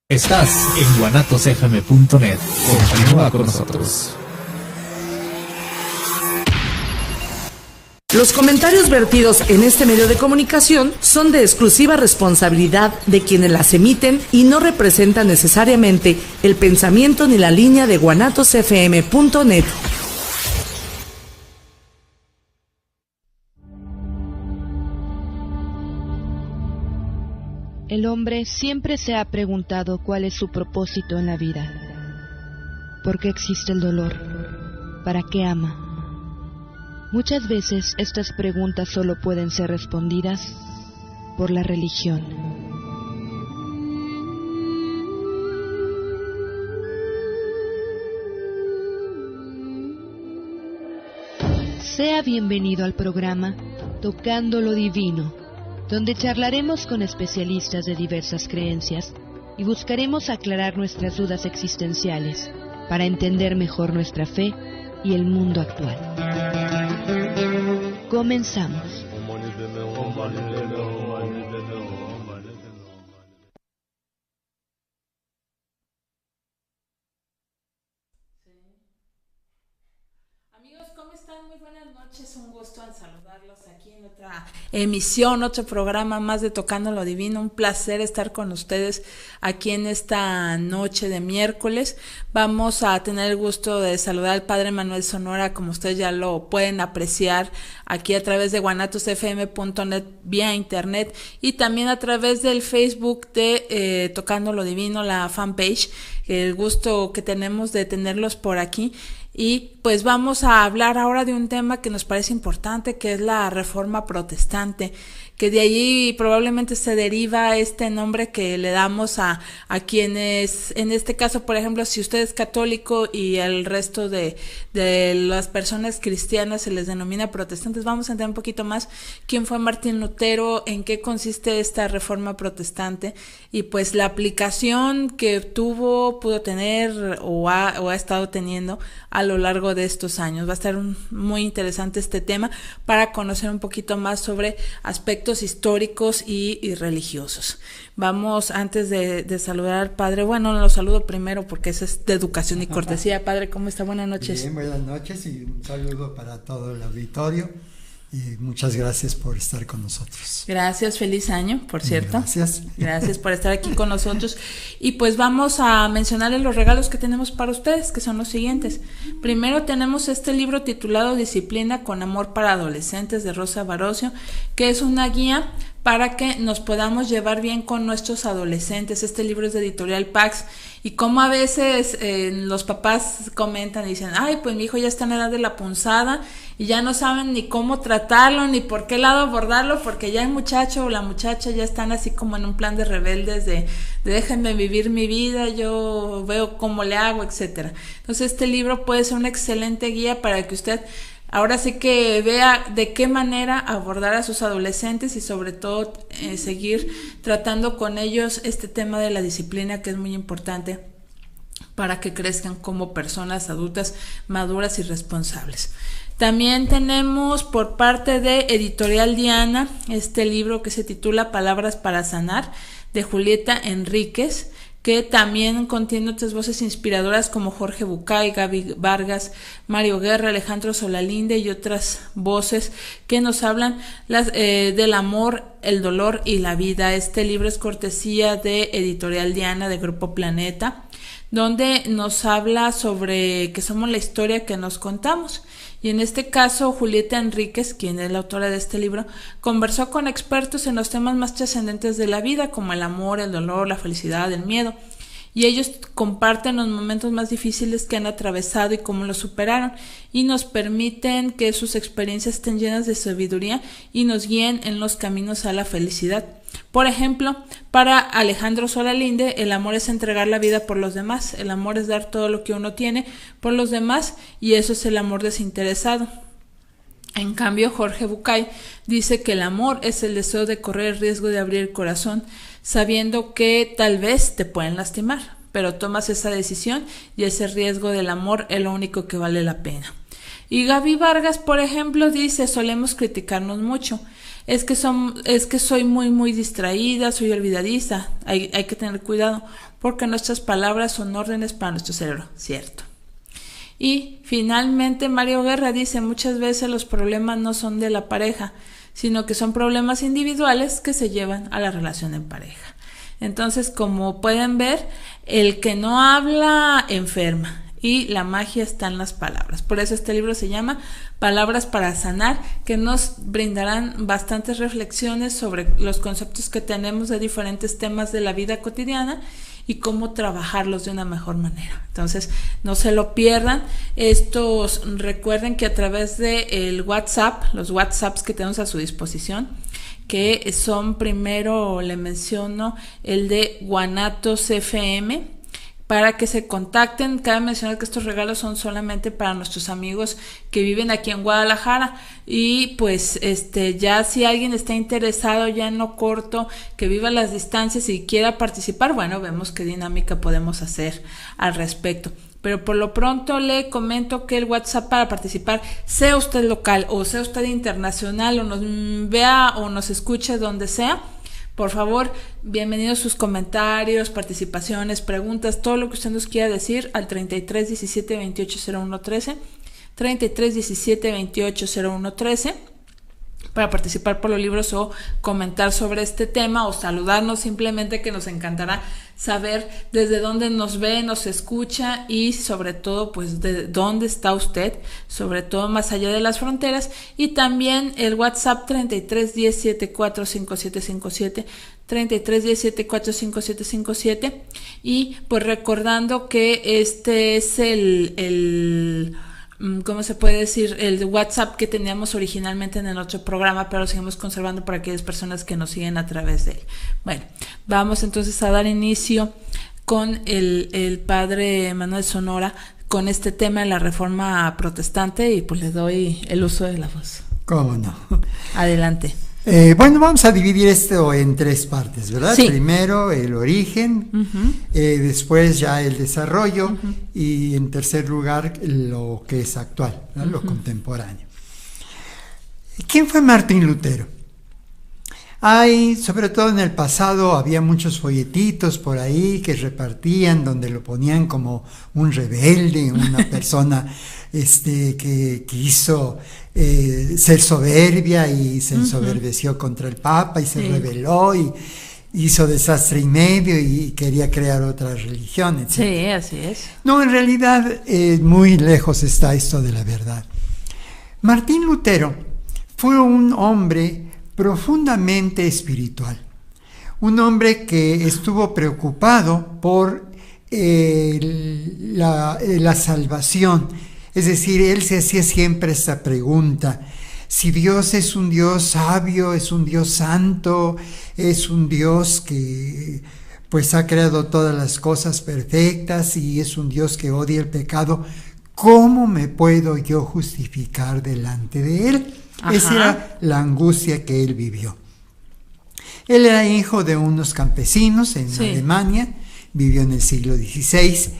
Estás en guanatosfm.net. Continúa con nosotros. Los comentarios vertidos en este medio de comunicación son de exclusiva responsabilidad de quienes las emiten y no representan necesariamente el pensamiento ni la línea de guanatosfm.net. El hombre siempre se ha preguntado cuál es su propósito en la vida. ¿Por qué existe el dolor? ¿Para qué ama? Muchas veces estas preguntas solo pueden ser respondidas por la religión. Sea bienvenido al programa Tocando lo Divino, donde charlaremos con especialistas de diversas creencias y buscaremos aclarar nuestras dudas existenciales para entender mejor nuestra fe y el mundo actual. Comenzamos. Amigos, ¿cómo están? Muy buenas noches, un gusto en saludarlos aquí en otra emisión, otro programa más de Tocando lo Divino. Un placer estar con ustedes aquí en esta noche de miércoles. Vamos a tener el gusto de saludar al Padre Manuel Sonora, como ustedes ya lo pueden apreciar aquí a través de guanatosfm.net vía internet y también a través del Facebook de Tocando lo Divino, la fanpage. El gusto que tenemos de tenerlos por aquí. Y pues vamos a hablar ahora de un tema que nos parece importante, que es la Reforma Protestante, que de allí probablemente se deriva este nombre que le damos a quienes, en este caso, por ejemplo, si usted es católico y el resto de las personas cristianas se les denomina protestantes. Vamos a entender un poquito más quién fue Martín Lutero, en qué consiste esta Reforma Protestante y pues la aplicación que pudo tener o ha estado teniendo a lo largo de estos años. Va a estar muy interesante este tema para conocer un poquito más sobre aspectos históricos y religiosos. Vamos, antes de saludar al Padre, bueno, lo saludo primero porque eso es de educación y cortesía. Padre, ¿cómo está? Buenas noches. Bien, buenas noches y un saludo para todo el auditorio y muchas gracias por estar con nosotros. Gracias, feliz año, por cierto. Gracias por estar aquí con nosotros. Y pues vamos a mencionarles los regalos que tenemos para ustedes, que son los siguientes. Primero tenemos este libro titulado Disciplina con Amor para Adolescentes, de Rosa Barocio, que es una guía para que nos podamos llevar bien con nuestros adolescentes. Este libro es de Editorial Pax, y como a veces los papás comentan y dicen, ay, pues mi hijo ya está en la edad de la punzada y ya no saben ni cómo tratarlo, ni por qué lado abordarlo, porque ya el muchacho o la muchacha ya están así como en un plan de rebeldes de déjenme vivir mi vida, yo veo cómo le hago, etcétera. Entonces este libro puede ser una excelente guía para que usted ahora sí que vea de qué manera abordar a sus adolescentes y sobre todo seguir tratando con ellos este tema de la disciplina, que es muy importante para que crezcan como personas adultas maduras y responsables. También tenemos por parte de Editorial Diana este libro que se titula Palabras para Sanar, de Julieta Enríquez, que también contiene otras voces inspiradoras como Jorge Bucay, Gaby Vargas, Mario Guerra, Alejandro Solalinde y otras voces que nos hablan del amor, el dolor y la vida. Este libro es cortesía de Editorial Diana, de Grupo Planeta, donde nos habla sobre que somos la historia que nos contamos. Y en este caso, Julieta Enríquez, quien es la autora de este libro, conversó con expertos en los temas más trascendentes de la vida, como el amor, el dolor, la felicidad, el miedo. Y ellos comparten los momentos más difíciles que han atravesado y cómo los superaron, y nos permiten que sus experiencias estén llenas de sabiduría y nos guíen en los caminos a la felicidad. Por ejemplo, para Alejandro Solalinde, el amor es entregar la vida por los demás, el amor es dar todo lo que uno tiene por los demás, y eso es el amor desinteresado. En cambio, Jorge Bucay dice que el amor es el deseo de correr el riesgo de abrir el corazón, sabiendo que tal vez te pueden lastimar, pero tomas esa decisión y ese riesgo del amor es lo único que vale la pena. Y Gaby Vargas, por ejemplo, dice, solemos criticarnos mucho. es que soy muy, muy distraída, soy olvidadiza. Hay que tener cuidado porque nuestras palabras son órdenes para nuestro cerebro, ¿cierto? Y finalmente Mario Guerra dice, muchas veces los problemas no son de la pareja, sino que son problemas individuales que se llevan a la relación en pareja. Entonces, como pueden ver, el que no habla enferma y la magia está en las palabras. Por eso este libro se llama Palabras para Sanar, que nos brindarán bastantes reflexiones sobre los conceptos que tenemos de diferentes temas de la vida cotidiana y cómo trabajarlos de una mejor manera. Entonces, no se lo pierdan. Recuerden que a través de el WhatsApp, los WhatsApps que tenemos a su disposición, que son, primero le menciono el de Guanatos FM, para que se contacten. Cabe mencionar que estos regalos son solamente para nuestros amigos que viven aquí en Guadalajara, y pues ya si alguien está interesado ya en lo corto, que viva las distancias y quiera participar, bueno, vemos qué dinámica podemos hacer al respecto. Pero por lo pronto le comento que el WhatsApp para participar, sea usted local o sea usted internacional, o nos vea o nos escuche donde sea, por favor, bienvenidos sus comentarios, participaciones, preguntas, todo lo que usted nos quiera decir al 33 17 28 01 13, 33 17 28 01 13, para participar por los libros o comentar sobre este tema o saludarnos simplemente, que nos encantará saber desde dónde nos ve, nos escucha y sobre todo pues de dónde está usted, sobre todo más allá de las fronteras. Y también el WhatsApp 33 10 74 5757, 33 10 74 5757, y pues recordando que este es ¿cómo se puede decir? El WhatsApp que teníamos originalmente en el otro programa, pero lo seguimos conservando para aquellas personas que nos siguen a través de él. Bueno, vamos entonces a dar inicio con el padre Manuel Sonora con este tema de la Reforma Protestante, y pues le doy el uso de la voz. ¿Cómo no? Adelante. Bueno, vamos a dividir esto en tres partes, ¿verdad? Sí. Primero el origen, después ya el desarrollo, y en tercer lugar lo que es actual, ¿no? Lo contemporáneo. ¿Quién fue Martín Lutero? Sobre todo en el pasado, había muchos folletitos por ahí que repartían, donde lo ponían como un rebelde, una persona que quiso ser soberbia y se ensoberbeció contra el Papa y se rebeló y hizo desastre y medio y quería crear otra religión, etc. Sí, así es. No, en realidad muy lejos está esto de la verdad. Martín Lutero fue un hombre profundamente espiritual, un hombre que estuvo preocupado por la salvación. Es decir, él se hacía siempre esta pregunta: si Dios es un Dios sabio, es un Dios santo, es un Dios que pues ha creado todas las cosas perfectas y es un Dios que odia el pecado, ¿cómo me puedo yo justificar delante de él? Ajá. Esa era la angustia que él vivió. Él era hijo de unos campesinos en Alemania, vivió en el siglo XVI,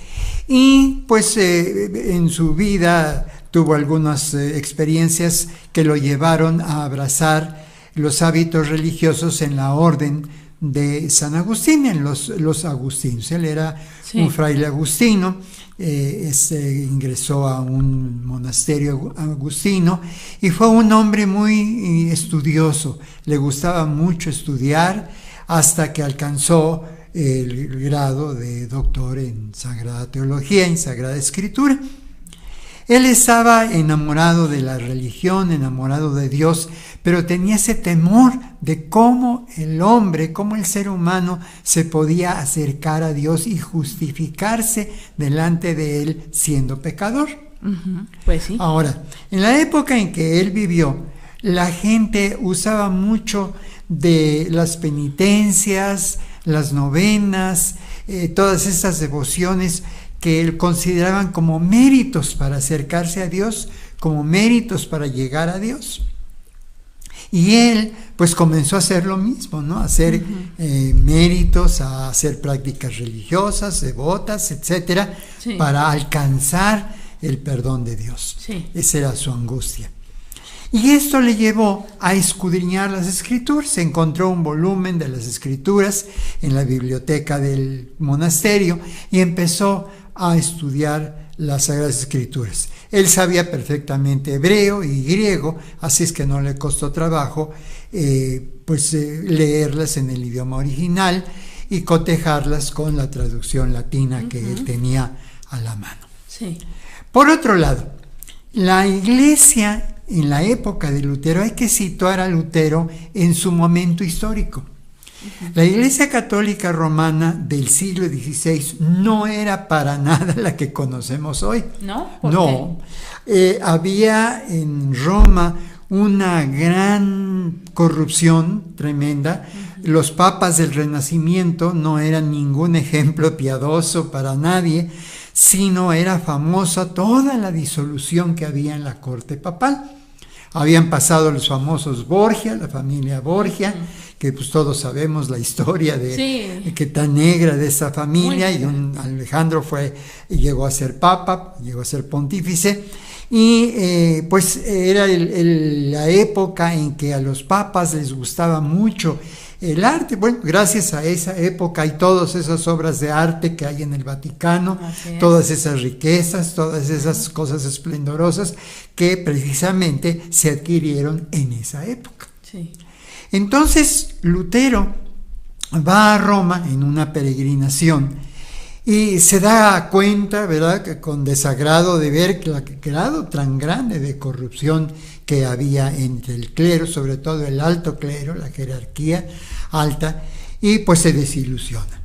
y pues en su vida tuvo algunas experiencias que lo llevaron a abrazar los hábitos religiosos en la orden de San Agustín, en los agustinos. Él era un fraile agustino, ingresó a un monasterio agustino y fue un hombre muy estudioso. Le gustaba mucho estudiar hasta que alcanzó el grado de doctor en Sagrada Teología, en Sagrada Escritura. Él estaba enamorado de la religión, enamorado de Dios, pero tenía ese temor de cómo el hombre, cómo el ser humano se podía acercar a Dios y justificarse delante de él siendo pecador. Pues sí. Ahora, en la época en que él vivió, la gente usaba mucho de las penitencias, las novenas, todas estas devociones que consideraban como méritos para acercarse a Dios, como méritos para llegar a Dios. Y él pues comenzó a hacer lo mismo, ¿no? A hacer méritos, a hacer prácticas religiosas, devotas, etcétera, para alcanzar el perdón de Dios. Esa era su angustia. Y esto le llevó a escudriñar las Escrituras. Encontró un volumen de las Escrituras en la biblioteca del monasterio y empezó a estudiar las Sagradas Escrituras. Él sabía perfectamente hebreo y griego, así es que no le costó trabajo leerlas en el idioma original y cotejarlas con la traducción latina que él tenía a la mano. Sí. Por otro lado, la Iglesia en la época de Lutero, hay que situar a Lutero en su momento histórico. La Iglesia Católica Romana del siglo XVI no era para nada la que conocemos hoy. ¿No? No. Había en Roma una gran corrupción tremenda. Los papas del Renacimiento no eran ningún ejemplo piadoso para nadie, sino era famosa toda la disolución que había en la corte papal. Habían pasado los famosos Borgia, la familia Borgia, que pues todos sabemos la historia de que tan negra de esa familia, y Alejandro llegó a ser papa, llegó a ser pontífice, y pues era la época en que a los papas les gustaba mucho el arte. Bueno, gracias a esa época hay todas esas obras de arte que hay en el Vaticano, todas esas riquezas, todas esas cosas esplendorosas que precisamente se adquirieron en esa época. Sí. Entonces Lutero va a Roma en una peregrinación y se da cuenta, ¿verdad?, que con desagrado de ver el grado tan grande de corrupción que había entre el clero, sobre todo el alto clero, la jerarquía alta, y pues se desilusiona.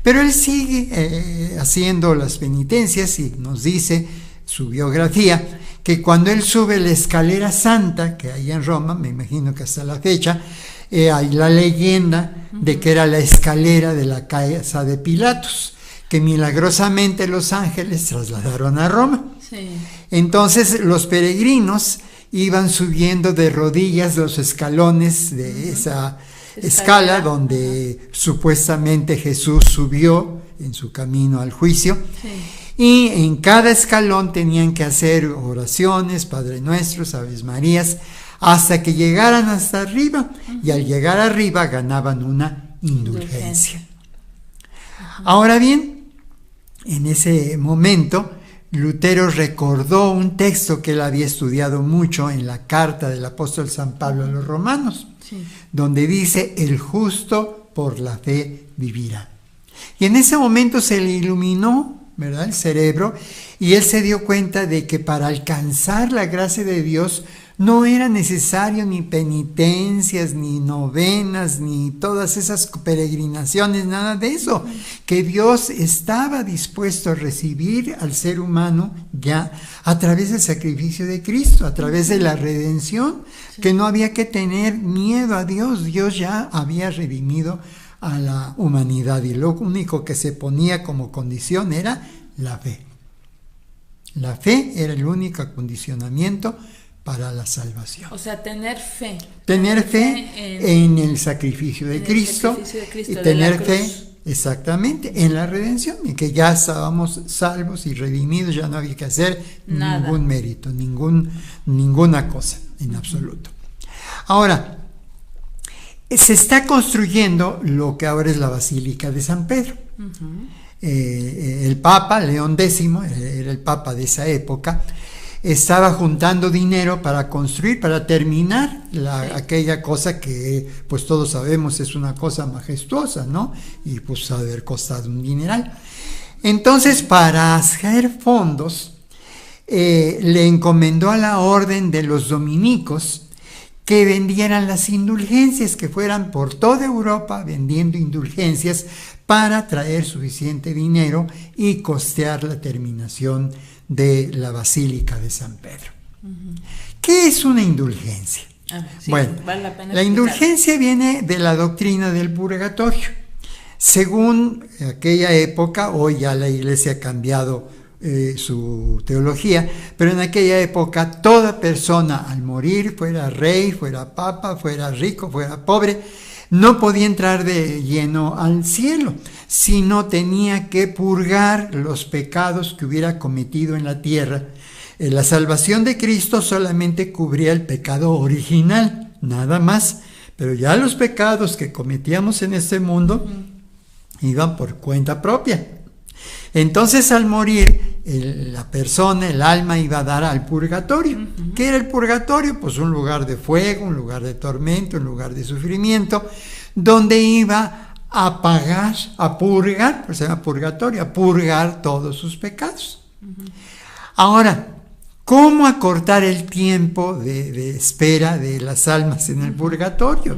Pero él sigue haciendo las penitencias y nos dice su biografía que cuando él sube la escalera santa que hay en Roma, me imagino que hasta la fecha, hay la leyenda de que era la escalera de la casa de Pilatos, que milagrosamente los ángeles trasladaron a Roma. Sí. Entonces los peregrinos iban subiendo de rodillas los escalones de esa escala donde supuestamente Jesús subió en su camino al juicio. Sí. Y en cada escalón tenían que hacer oraciones, Padre Nuestros, Aves Marías, hasta que llegaran hasta arriba, y al llegar arriba ganaban una indulgencia. Ahora bien, en ese momento Lutero recordó un texto que él había estudiado mucho en la carta del apóstol San Pablo a los romanos, donde dice: el justo por la fe vivirá. Y en ese momento se le iluminó, ¿verdad?, el cerebro, y él se dio cuenta de que para alcanzar la gracia de Dios no era necesario ni penitencias, ni novenas, ni todas esas peregrinaciones, nada de eso, que Dios estaba dispuesto a recibir al ser humano ya a través del sacrificio de Cristo, a través de la redención, que no había que tener miedo a Dios. Dios ya había redimido a la humanidad y lo único que se ponía como condición era la fe. La fe era el único condicionamiento para la salvación. O sea, tener fe. Tener fe en el sacrificio de Cristo, y tener fe exactamente en la redención, y que ya estábamos salvos y redimidos, ya no había que hacer ningún mérito, ninguna cosa en absoluto. Ahora, se está construyendo lo que ahora es la Basílica de San Pedro. El Papa León X, era el Papa de esa época, estaba juntando dinero para construir, para terminar aquella cosa que pues todos sabemos es una cosa majestuosa, ¿no? Y pues haber costado un dineral. Entonces, para hacer fondos, le encomendó a la orden de los dominicos que vendieran las indulgencias, que fueran por toda Europa vendiendo indulgencias para traer suficiente dinero y costear la terminación de la Basílica de San Pedro. ¿Qué es una indulgencia? Bueno, vale la pena indulgencia viene de la doctrina del purgatorio. Según aquella época, hoy ya la Iglesia ha cambiado su teología, pero en aquella época toda persona al morir, fuera rey, fuera papa, fuera rico, fuera pobre, no podía entrar de lleno al cielo, sino tenía que purgar los pecados que hubiera cometido en la tierra, La salvación de Cristo solamente cubría el pecado original, nada más. Pero ya los pecados que cometíamos en este mundo iban por cuenta propia. Entonces, al morir, la persona, el alma, iba a dar al purgatorio. ¿Qué era el purgatorio? Pues un lugar de fuego, un lugar de tormento, un lugar de sufrimiento, donde iba a pagar, a purgar, pues se llama purgatorio, a purgar todos sus pecados. Ahora, ¿cómo acortar el tiempo de espera de las almas en el purgatorio?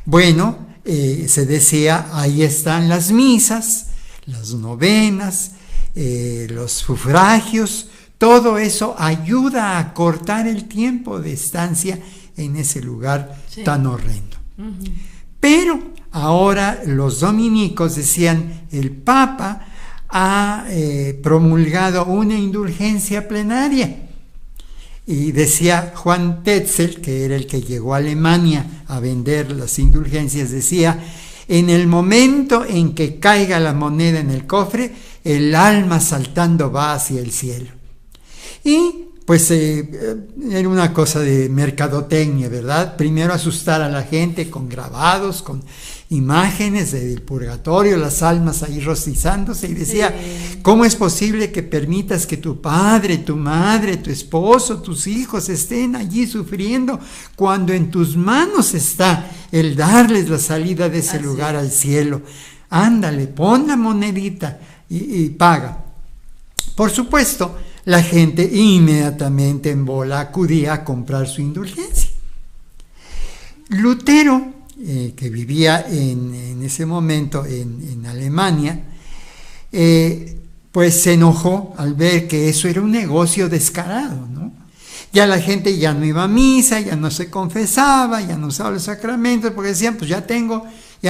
Bueno, se decía, ahí están las misas, las novenas, los sufragios, todo eso ayuda a acortar el tiempo de estancia en ese lugar tan horrendo. Pero ahora los dominicos decían, el Papa ha promulgado una indulgencia plenaria. Y decía Juan Tetzel, que era el que llegó a Alemania a vender las indulgencias, decía, en el momento en que caiga la moneda en el cofre, el alma saltando va hacia el cielo. Y pues era una cosa de mercadotecnia, ¿verdad? Primero asustar a la gente con grabados, con imágenes del purgatorio, las almas ahí rostizándose, y decía, ¿cómo es posible que permitas que tu padre, tu madre, tu esposo, tus hijos estén allí sufriendo cuando en tus manos está el darles la salida de ese lugar al cielo? Ándale, pon la monedita y paga. Por supuesto, la gente inmediatamente en bola acudía a comprar su indulgencia. Lutero, que vivía en ese momento en Alemania, pues se enojó al ver que eso era un negocio descarado, ¿no? Ya la gente ya no iba a misa, ya no se confesaba, ya no usaba los sacramentos, porque decían, pues ya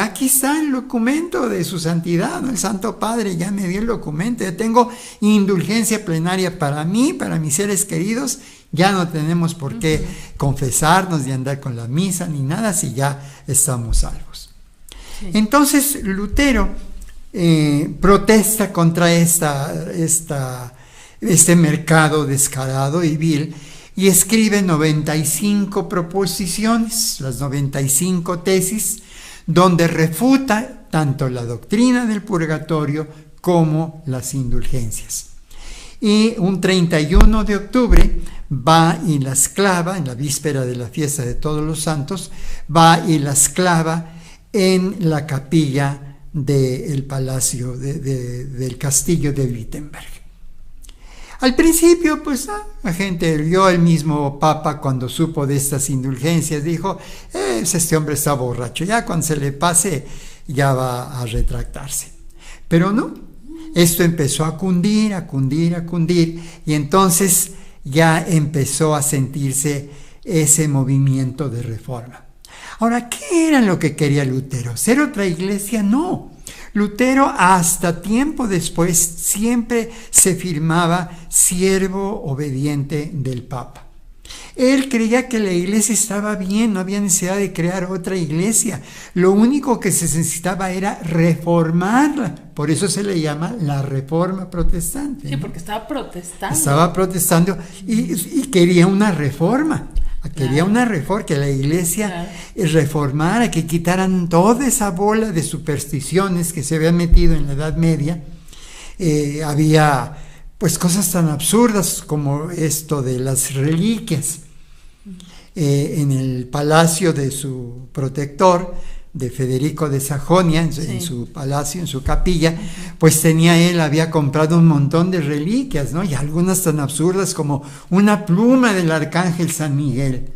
aquí está el documento de su santidad, ¿no? El Santo Padre ya me dio el documento, ya tengo indulgencia plenaria para mí, para mis seres queridos, ya no tenemos por qué confesarnos ni andar con la misa ni nada si ya estamos salvos. Entonces Lutero protesta contra este mercado descarado y vil, y escribe 95 proposiciones, las 95 tesis, donde refuta tanto la doctrina del purgatorio como las indulgencias. Y un 31 de octubre va y las clava, en la víspera de la fiesta de Todos los Santos, va y las clava en la capilla del palacio, del castillo de Wittenberg. Al principio, pues la gente, el mismo Papa, cuando supo de estas indulgencias, dijo, este hombre está borracho, ya cuando se le pase ya va a retractarse. Pero no, esto empezó a cundir, y entonces ya empezó a sentirse ese movimiento de reforma. Ahora, ¿qué era lo que quería Lutero? ¿Ser otra iglesia? No. Lutero, hasta tiempo después, siempre se firmaba siervo obediente del Papa. Él creía que la iglesia estaba bien, no había necesidad de crear otra iglesia. Lo único que se necesitaba era reformarla. Por eso se le llama la Reforma Protestante. Sí, porque estaba protestando. Estaba protestando y quería una reforma. Quería una reforma, que la iglesia reformara, que quitaran toda esa bola de supersticiones que se habían metido en la Edad Media. Había pues cosas tan absurdas como esto de las reliquias. En el palacio de su protector, de Federico de Sajonia, en su palacio, en su capilla, pues había comprado un montón de reliquias, ¿no? Y algunas tan absurdas como una pluma del arcángel San Miguel,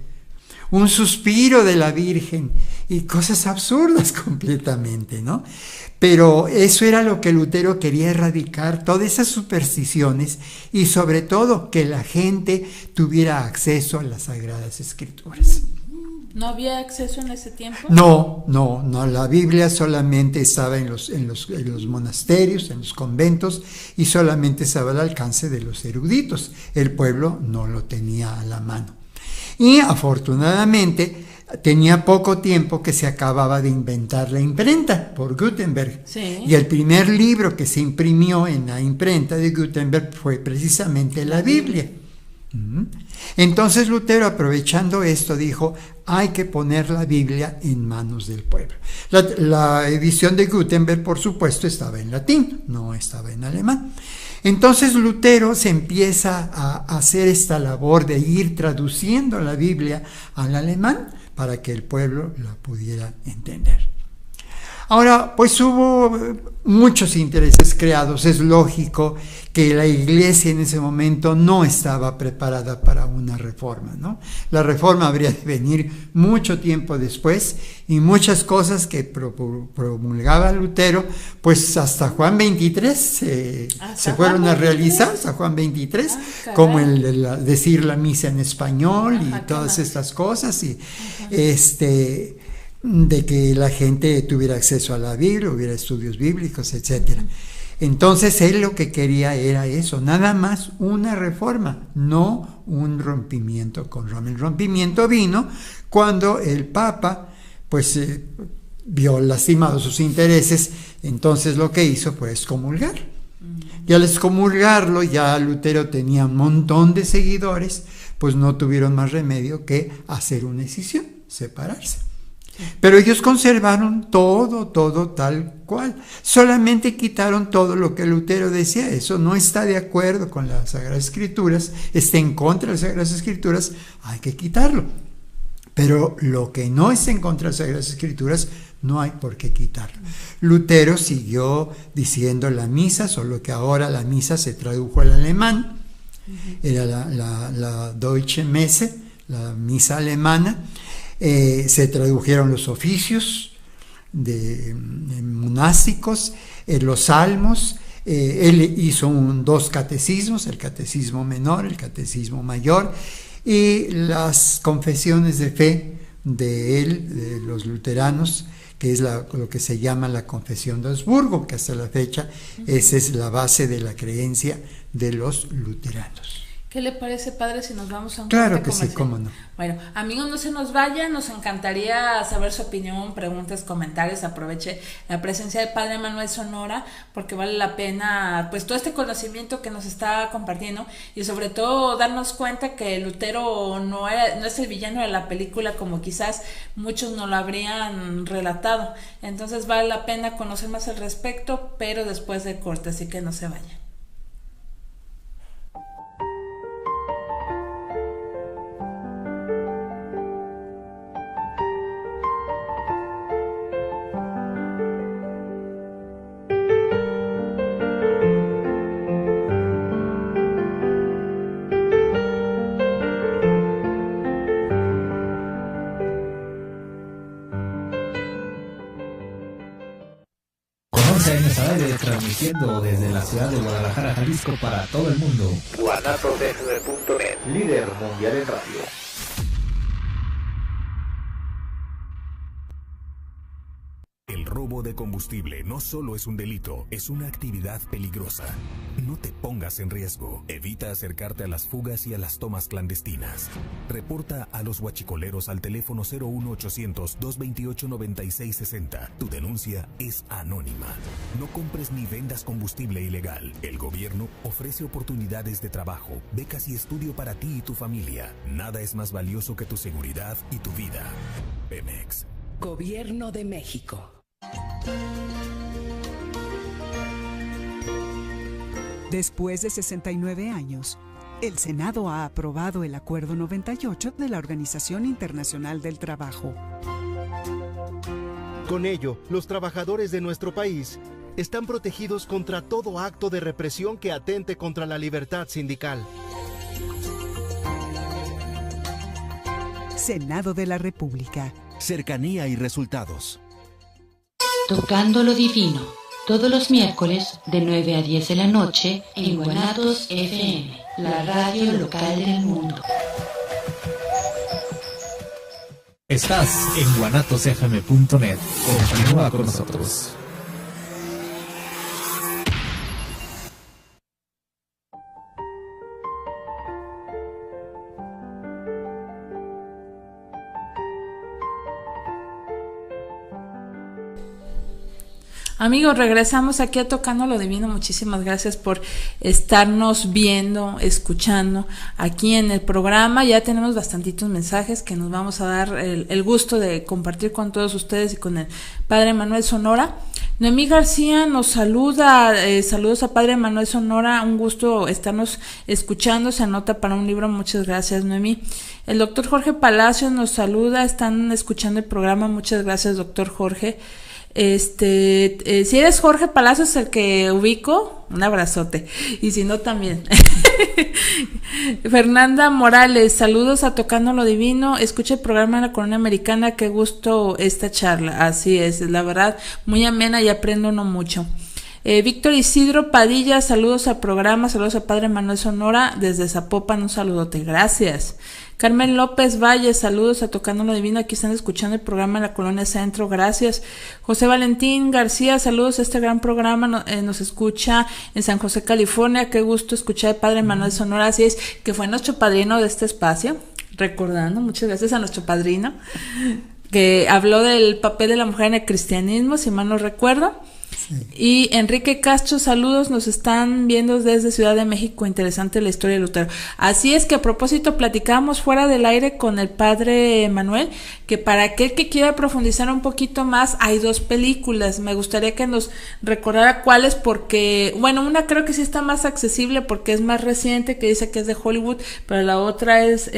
un suspiro de la Virgen, y cosas absurdas completamente, ¿no? Pero eso era lo que Lutero quería erradicar, todas esas supersticiones, y sobre todo que la gente tuviera acceso a las Sagradas Escrituras. ¿No había acceso en ese tiempo? No, la Biblia solamente estaba en los monasterios, en los conventos, y solamente estaba al alcance de los eruditos. El pueblo no lo tenía a la mano. Y afortunadamente tenía poco tiempo que se acababa de inventar la imprenta por Gutenberg. Sí. Y el primer libro que se imprimió en la imprenta de Gutenberg fue precisamente la Biblia. Entonces Lutero, aprovechando esto, dijo, hay que poner la Biblia en manos del pueblo. La edición de Gutenberg, por supuesto, estaba en latín, no estaba en alemán. Entonces Lutero se empieza a hacer esta labor de ir traduciendo la Biblia al alemán para que el pueblo la pudiera entender. Ahora, pues hubo muchos intereses creados. Es lógico que la iglesia en ese momento no estaba preparada para una reforma, ¿no? La reforma habría de venir mucho tiempo después, y muchas cosas que promulgaba Lutero, pues hasta Juan 23 se fueron a realizar, hasta Juan 23, como el decir la misa en español y todas estas cosas, y de que la gente tuviera acceso a la Biblia, hubiera estudios bíblicos, etc. Entonces él lo que quería era eso, nada más una reforma, no un rompimiento con Roma. El rompimiento vino cuando el Papa pues vio lastimados sus intereses, entonces lo que hizo fue excomulgar. Y al excomulgarlo, ya Lutero tenía un montón de seguidores, pues no tuvieron más remedio que hacer una escisión, separarse. Pero ellos conservaron todo tal cual. Solamente quitaron todo lo que Lutero decía. Eso no está de acuerdo con las Sagradas Escrituras, está en contra de las Sagradas Escrituras, hay que quitarlo. Pero lo que no está en contra de las Sagradas Escrituras, no hay por qué quitarlo. Lutero siguió diciendo la misa, solo que ahora la misa se tradujo al alemán. Era la Deutsche Messe, la misa alemana. Se tradujeron los oficios monásticos, los salmos. Él hizo dos catecismos, el catecismo menor, el catecismo mayor, y las confesiones de fe de los luteranos, que es lo que se llama la Confesión de Augsburgo, que hasta la fecha esa es la base de la creencia de los luteranos. ¿Qué le parece, padre, si nos vamos a un Claro que sí, cómo no. Bueno, amigos, no se nos vayan, nos encantaría saber su opinión, preguntas, comentarios. Aproveche la presencia del padre Manuel Sonora, porque vale la pena, pues, todo este conocimiento que nos está compartiendo, y sobre todo darnos cuenta que Lutero no es el villano de la película como quizás muchos no lo habrían relatado. Entonces vale la pena conocer más al respecto, pero después del corte, así que no se vayan. Transmitiendo desde la ciudad de Guadalajara, Jalisco, para todo el mundo. guanatosfm.net, líder mundial en radio. El robo de combustible no solo es un delito, es una actividad peligrosa. No te pongas en riesgo. Evita acercarte a las fugas y a las tomas clandestinas. Reporta a los huachicoleros al teléfono 01800-228-9660. Tu denuncia es anónima. No compres ni vendas combustible ilegal. El gobierno ofrece oportunidades de trabajo, becas y estudio para ti y tu familia. Nada es más valioso que tu seguridad y tu vida. Pemex. Gobierno de México. Después de 69 años, el Senado ha aprobado el Acuerdo 98 de la Organización Internacional del Trabajo. Con ello, los trabajadores de nuestro país están protegidos contra todo acto de represión que atente contra la libertad sindical. Senado de la República. Cercanía y resultados. Tocando lo divino, todos los miércoles de 9 a 10 de la noche en Guanatos FM, la radio local del mundo. Estás en guanatosfm.net. Continúa con nosotros. Amigos, regresamos aquí a Tocando lo Divino. Muchísimas gracias por estarnos viendo, escuchando aquí en el programa. Ya tenemos bastantitos mensajes que nos vamos a dar el gusto de compartir con todos ustedes y con el Padre Manuel Sonora. Noemí García nos saluda, saludos a Padre Manuel Sonora, un gusto estarnos escuchando, se anota para un libro, muchas gracias Noemí. El doctor Jorge Palacios nos saluda, están escuchando el programa, muchas gracias doctor Jorge. Si eres Jorge Palacios el que ubico, un abrazote, y si no también. Fernanda Morales, saludos a Tocando lo Divino, escucha el programa de la Colonia Americana, qué gusto esta charla, así es, la verdad, muy amena y aprendo uno mucho. Víctor Isidro Padilla, saludos al programa, saludos a Padre Manuel Sonora, desde Zapopan, un saludote, gracias. Carmen López Valle, saludos a Tocando lo Divino, aquí están escuchando el programa en la Colonia Centro, gracias. José Valentín García, saludos a este gran programa, nos escucha en San José, California, qué gusto escuchar al Padre Manuel Sonora, así es, que fue nuestro padrino de este espacio, recordando, muchas gracias a nuestro padrino, que habló del papel de la mujer en el cristianismo, si mal no recuerdo. Sí. Y Enrique Castro, saludos, nos están viendo desde Ciudad de México, interesante la historia de Lutero. Así es que a propósito platicábamos fuera del aire con el Padre Manuel, que para aquel que quiera profundizar un poquito más, hay 2 películas, me gustaría que nos recordara cuáles, porque, bueno, una creo que sí está más accesible porque es más reciente, que dice que es de Hollywood, pero la otra es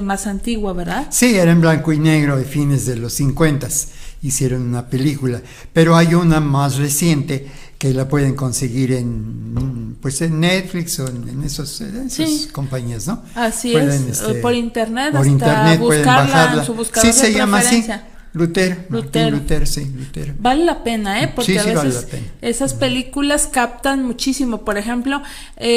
más antigua, ¿verdad? Sí, era en blanco y negro de fines de los 50s. Hicieron una película, pero hay una más reciente que la pueden conseguir en Netflix o en esas sí. compañías, ¿no? Así pueden, es, por internet, por hasta internet buscarla pueden bajarla. En su buscador sí, se llama así. Lutero. Lutero. Vale la pena, porque sí, a veces vale la pena. Esas películas captan muchísimo. Por ejemplo,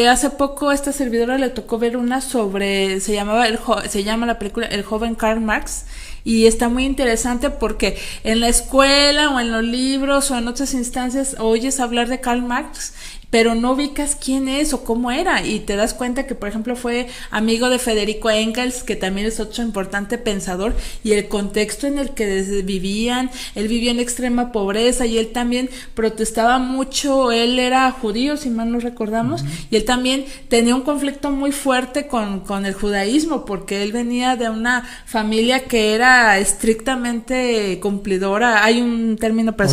hace poco a esta servidora le tocó ver una sobre, se llama la película El joven Karl Marx, y está muy interesante porque en la escuela o en los libros o en otras instancias oyes hablar de Karl Marx, pero no ubicas quién es o cómo era, y te das cuenta que, por ejemplo, fue amigo de Federico Engels, que también es otro importante pensador, y el contexto en el que vivían, él vivía en extrema pobreza y él también protestaba mucho, él era judío, si mal no recordamos, y él también tenía un conflicto muy fuerte con el judaísmo, porque él venía de una familia que era estrictamente cumplidora, hay un término para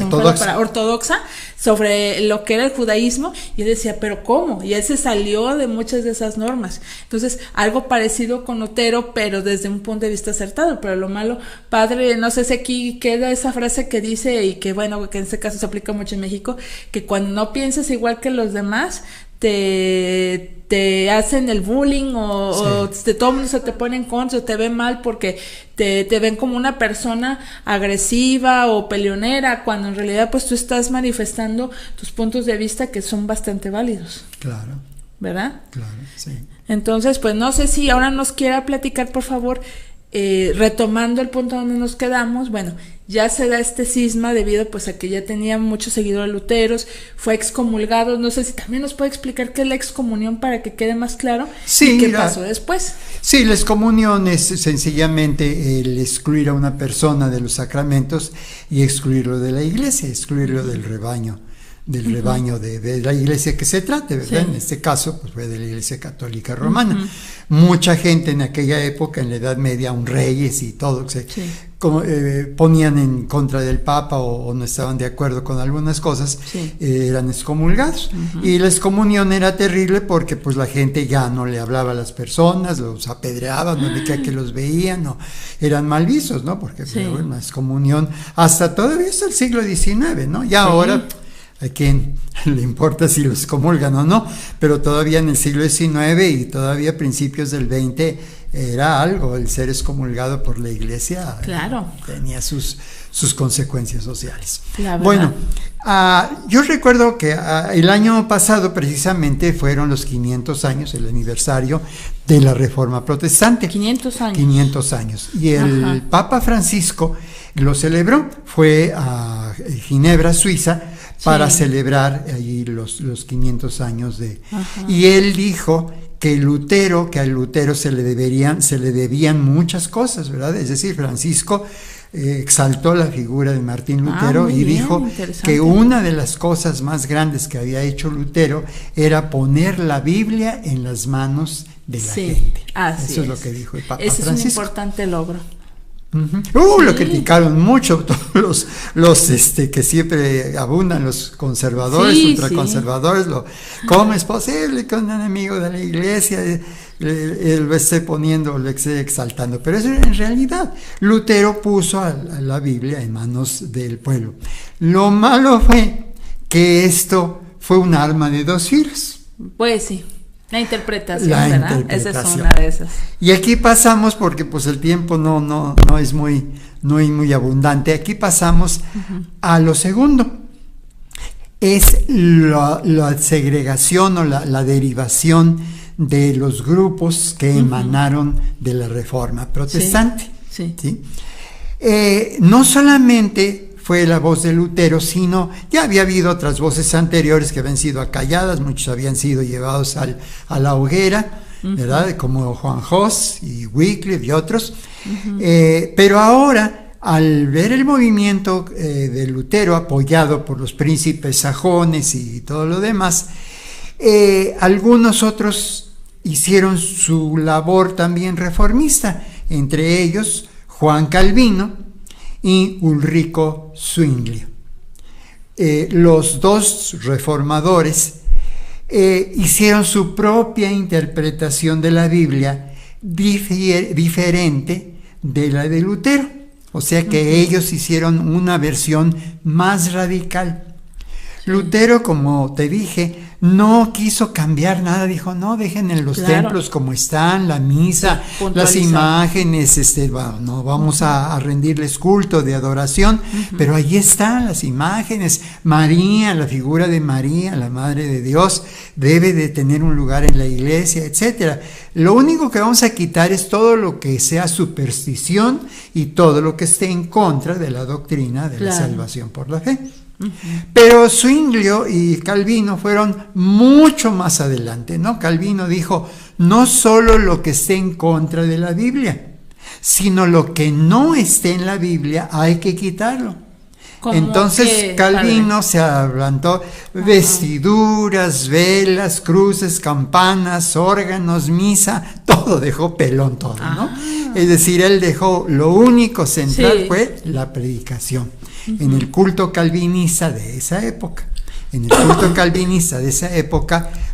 ortodoxa, sobre lo que era el judaísmo, y él decía, pero ¿cómo? Y él se salió de muchas de esas normas. Entonces, algo parecido con Lutero, pero desde un punto de vista acertado. Pero lo malo, padre, no sé si aquí queda esa frase que dice, y que bueno, que en este caso se aplica mucho en México, que cuando no piensas igual que los demás, te hacen el bullying o todo el mundo se te pone en contra o te ve mal porque te ven como una persona agresiva o peleonera, cuando en realidad pues tú estás manifestando tus puntos de vista que son bastante válidos. Claro. ¿Verdad? Claro, sí. Entonces, pues no sé si ahora nos quiera platicar, por favor, retomando el punto donde nos quedamos. Bueno, ya se da este cisma debido pues a que ya tenía muchos seguidores luteros, fue excomulgado. No sé si también nos puede explicar qué es la excomunión para que quede más claro. Sí, y qué pasó después. Sí, la excomunión es sencillamente el excluir a una persona de los sacramentos y excluirlo de la iglesia, excluirlo del rebaño de la iglesia que se trate, ¿verdad? Sí. En este caso, pues fue de la Iglesia Católica Romana. Mucha gente en aquella época, en la Edad Media, aun reyes y todo, ponían en contra del Papa o no estaban de acuerdo con algunas cosas, eran excomulgados. Y la excomunión era terrible porque pues la gente ya no le hablaba a las personas, los apedreaban, no veía que los veían, o eran mal vistos, ¿no? Porque bueno, la excomunión hasta todavía hasta el siglo XIX, ¿no? Ya ahora a quién le importa si los comulgan o no, pero todavía en el siglo XIX y todavía a principios del XX era algo, el ser excomulgado por la iglesia. Claro. Tenía sus consecuencias sociales. Bueno, yo recuerdo que el año pasado precisamente fueron los 500 años, el aniversario de la Reforma Protestante. 500 años. 500 años. Y el Papa Francisco lo celebró, fue a Ginebra, Suiza, para celebrar allí los 500 años de... Y él dijo que a Lutero se le debían muchas cosas, ¿verdad? Es decir, Francisco exaltó la figura de Martín Lutero y dijo que una de las cosas más grandes que había hecho Lutero era poner la Biblia en las manos de la gente. Eso es lo que dijo el Papa Francisco. Ese es un importante logro. Lo criticaron mucho todos los que siempre abundan, los conservadores, ultraconservadores. ¿Cómo es posible que un enemigo de la iglesia lo esté poniendo, lo esté exaltando? Pero eso en realidad Lutero puso a la Biblia en manos del pueblo. Lo malo fue que esto fue un arma de dos filos. Pues sí. La interpretación, ¿verdad? Esa es una de esas. Y aquí pasamos, porque pues el tiempo no es muy abundante, aquí pasamos a lo segundo. Es la segregación o la derivación de los grupos que emanaron de la Reforma Protestante. ¿Sí? No solamente fue la voz de Lutero, sino ya había habido otras voces anteriores que habían sido acalladas, muchos habían sido llevados a la hoguera, ¿verdad? Como Juan Hus y Wycliffe y otros. Pero ahora, al ver el movimiento de Lutero apoyado por los príncipes sajones y todo lo demás, algunos otros hicieron su labor también reformista, entre ellos Juan Calvino y Ulrico Zwingli. Los dos reformadores hicieron su propia interpretación de la Biblia diferente de la de Lutero, o sea que ellos hicieron una versión más radical. Lutero, como te dije, no quiso cambiar nada, dijo, no, dejen en los templos como están, la misa, las imágenes, no vamos a rendirles culto de adoración, pero ahí están las imágenes. María, la figura de María, la Madre de Dios, debe de tener un lugar en la iglesia, etcétera. Lo único que vamos a quitar es todo lo que sea superstición y todo lo que esté en contra de la doctrina de la salvación por la fe. Pero Zwingli y Calvino fueron mucho más adelante, ¿no? Calvino dijo, no solo lo que esté en contra de la Biblia, sino lo que no esté en la Biblia hay que quitarlo. Entonces Calvino se adelantó vestiduras, velas, cruces, campanas, órganos, misa, todo dejó pelón todo, ¿no? Es decir, él dejó, lo único central fue la predicación. En el culto calvinista de esa época.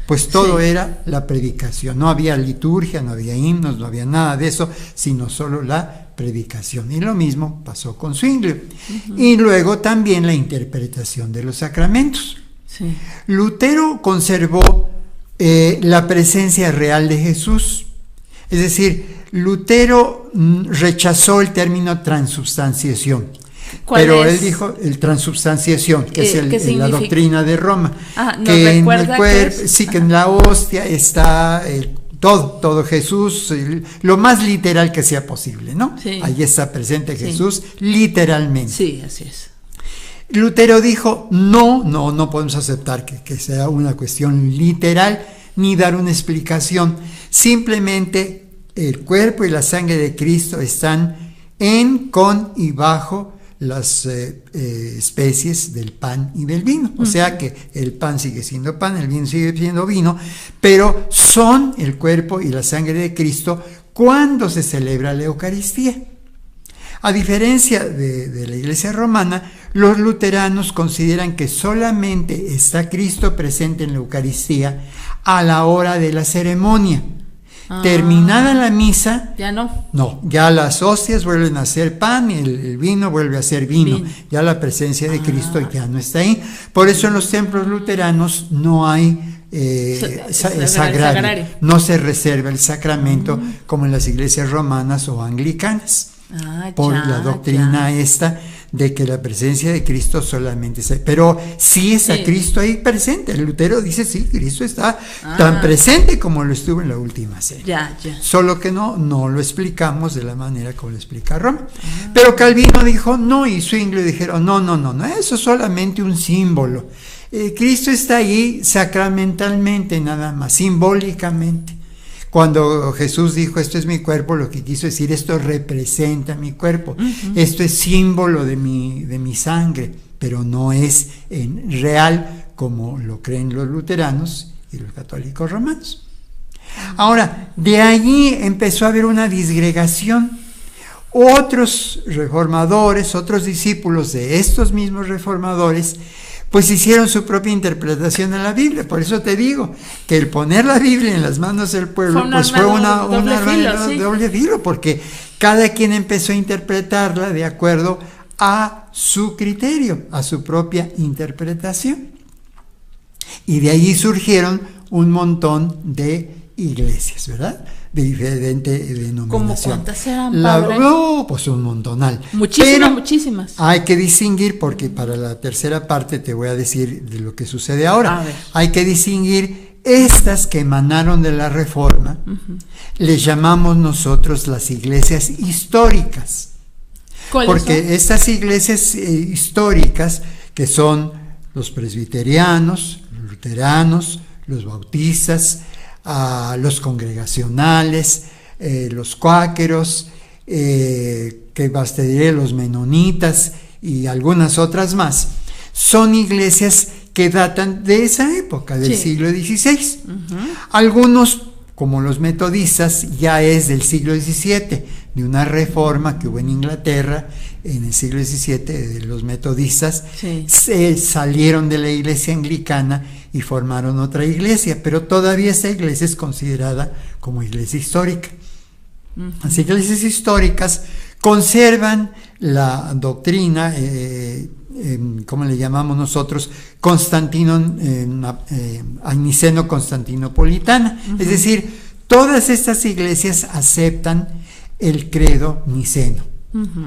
Pues todo era la predicación. No había liturgia, no había himnos, no había nada de eso, sino solo la predicación. Y lo mismo pasó con Zwingli. Y luego también la interpretación de los sacramentos. Lutero conservó la presencia real de Jesús. Es decir, Lutero rechazó el término transubstanciación. Pero él dijo el transubstanciación, que es la doctrina de Roma, que en el cuerpo, que en la hostia está todo Jesús, lo más literal que sea posible, ¿no? Ahí está presente Jesús, literalmente. Sí, así es. Lutero dijo, no podemos aceptar que sea una cuestión literal, ni dar una explicación. Simplemente el cuerpo y la sangre de Cristo están en, con y bajo las especies del pan y del vino, o sea que el pan sigue siendo pan, el vino sigue siendo vino, pero son el cuerpo y la sangre de Cristo cuando se celebra la Eucaristía. A diferencia de la Iglesia romana, los luteranos consideran que solamente está Cristo presente en la Eucaristía a la hora de la ceremonia. Terminada la misa, ya las hostias vuelven a ser pan y el vino vuelve a ser vino. Ya la presencia de Cristo ya no está ahí. Por eso en los templos luteranos no hay sagrario, no se reserva el sacramento como en las iglesias romanas o anglicanas, por la doctrina esta de que la presencia de Cristo solamente está, pero sí está Cristo ahí presente. El Lutero dice, sí, Cristo está tan presente como lo estuvo en la última cena. Solo que no lo explicamos de la manera como lo explica Roma. Pero Calvino dijo, no, y Zwingli dijeron, no, eso es solamente un símbolo. Cristo está ahí sacramentalmente nada más, simbólicamente. Cuando Jesús dijo, esto es mi cuerpo, lo que quiso decir, esto representa mi cuerpo, esto es símbolo de mi sangre, pero no es real como lo creen los luteranos y los católicos romanos. Ahora, de allí empezó a haber una disgregación. Otros reformadores, otros discípulos de estos mismos reformadores, pues hicieron su propia interpretación de la Biblia. Por eso te digo que el poner la Biblia en las manos del pueblo fue una doble filo, porque cada quien empezó a interpretarla de acuerdo a su criterio, a su propia interpretación. Y de allí surgieron un montón de iglesias, ¿verdad? De diferente denominación. ¿Cómo cuántas eran, padre? Pues un montonal. Muchísimas. Hay que distinguir, porque para la tercera parte te voy a decir de lo que sucede ahora. Hay que distinguir estas que emanaron de la Reforma, les llamamos nosotros las iglesias históricas. Porque son estas iglesias históricas, que son los presbiterianos, los luteranos, los bautistas, los congregacionales, los cuáqueros, que más te diré, los menonitas y algunas otras más, son iglesias que datan de esa época, del siglo XVI. Algunos, como los metodistas, ya es del siglo XVII, de una reforma que hubo en Inglaterra en el siglo XVII, de los metodistas, se salieron de la iglesia anglicana y formaron otra iglesia, pero todavía esta iglesia es considerada como iglesia histórica. Las iglesias históricas conservan la doctrina, ¿cómo le llamamos nosotros? Niceno-constantinopolitana. Es decir, todas estas iglesias aceptan el credo niceno.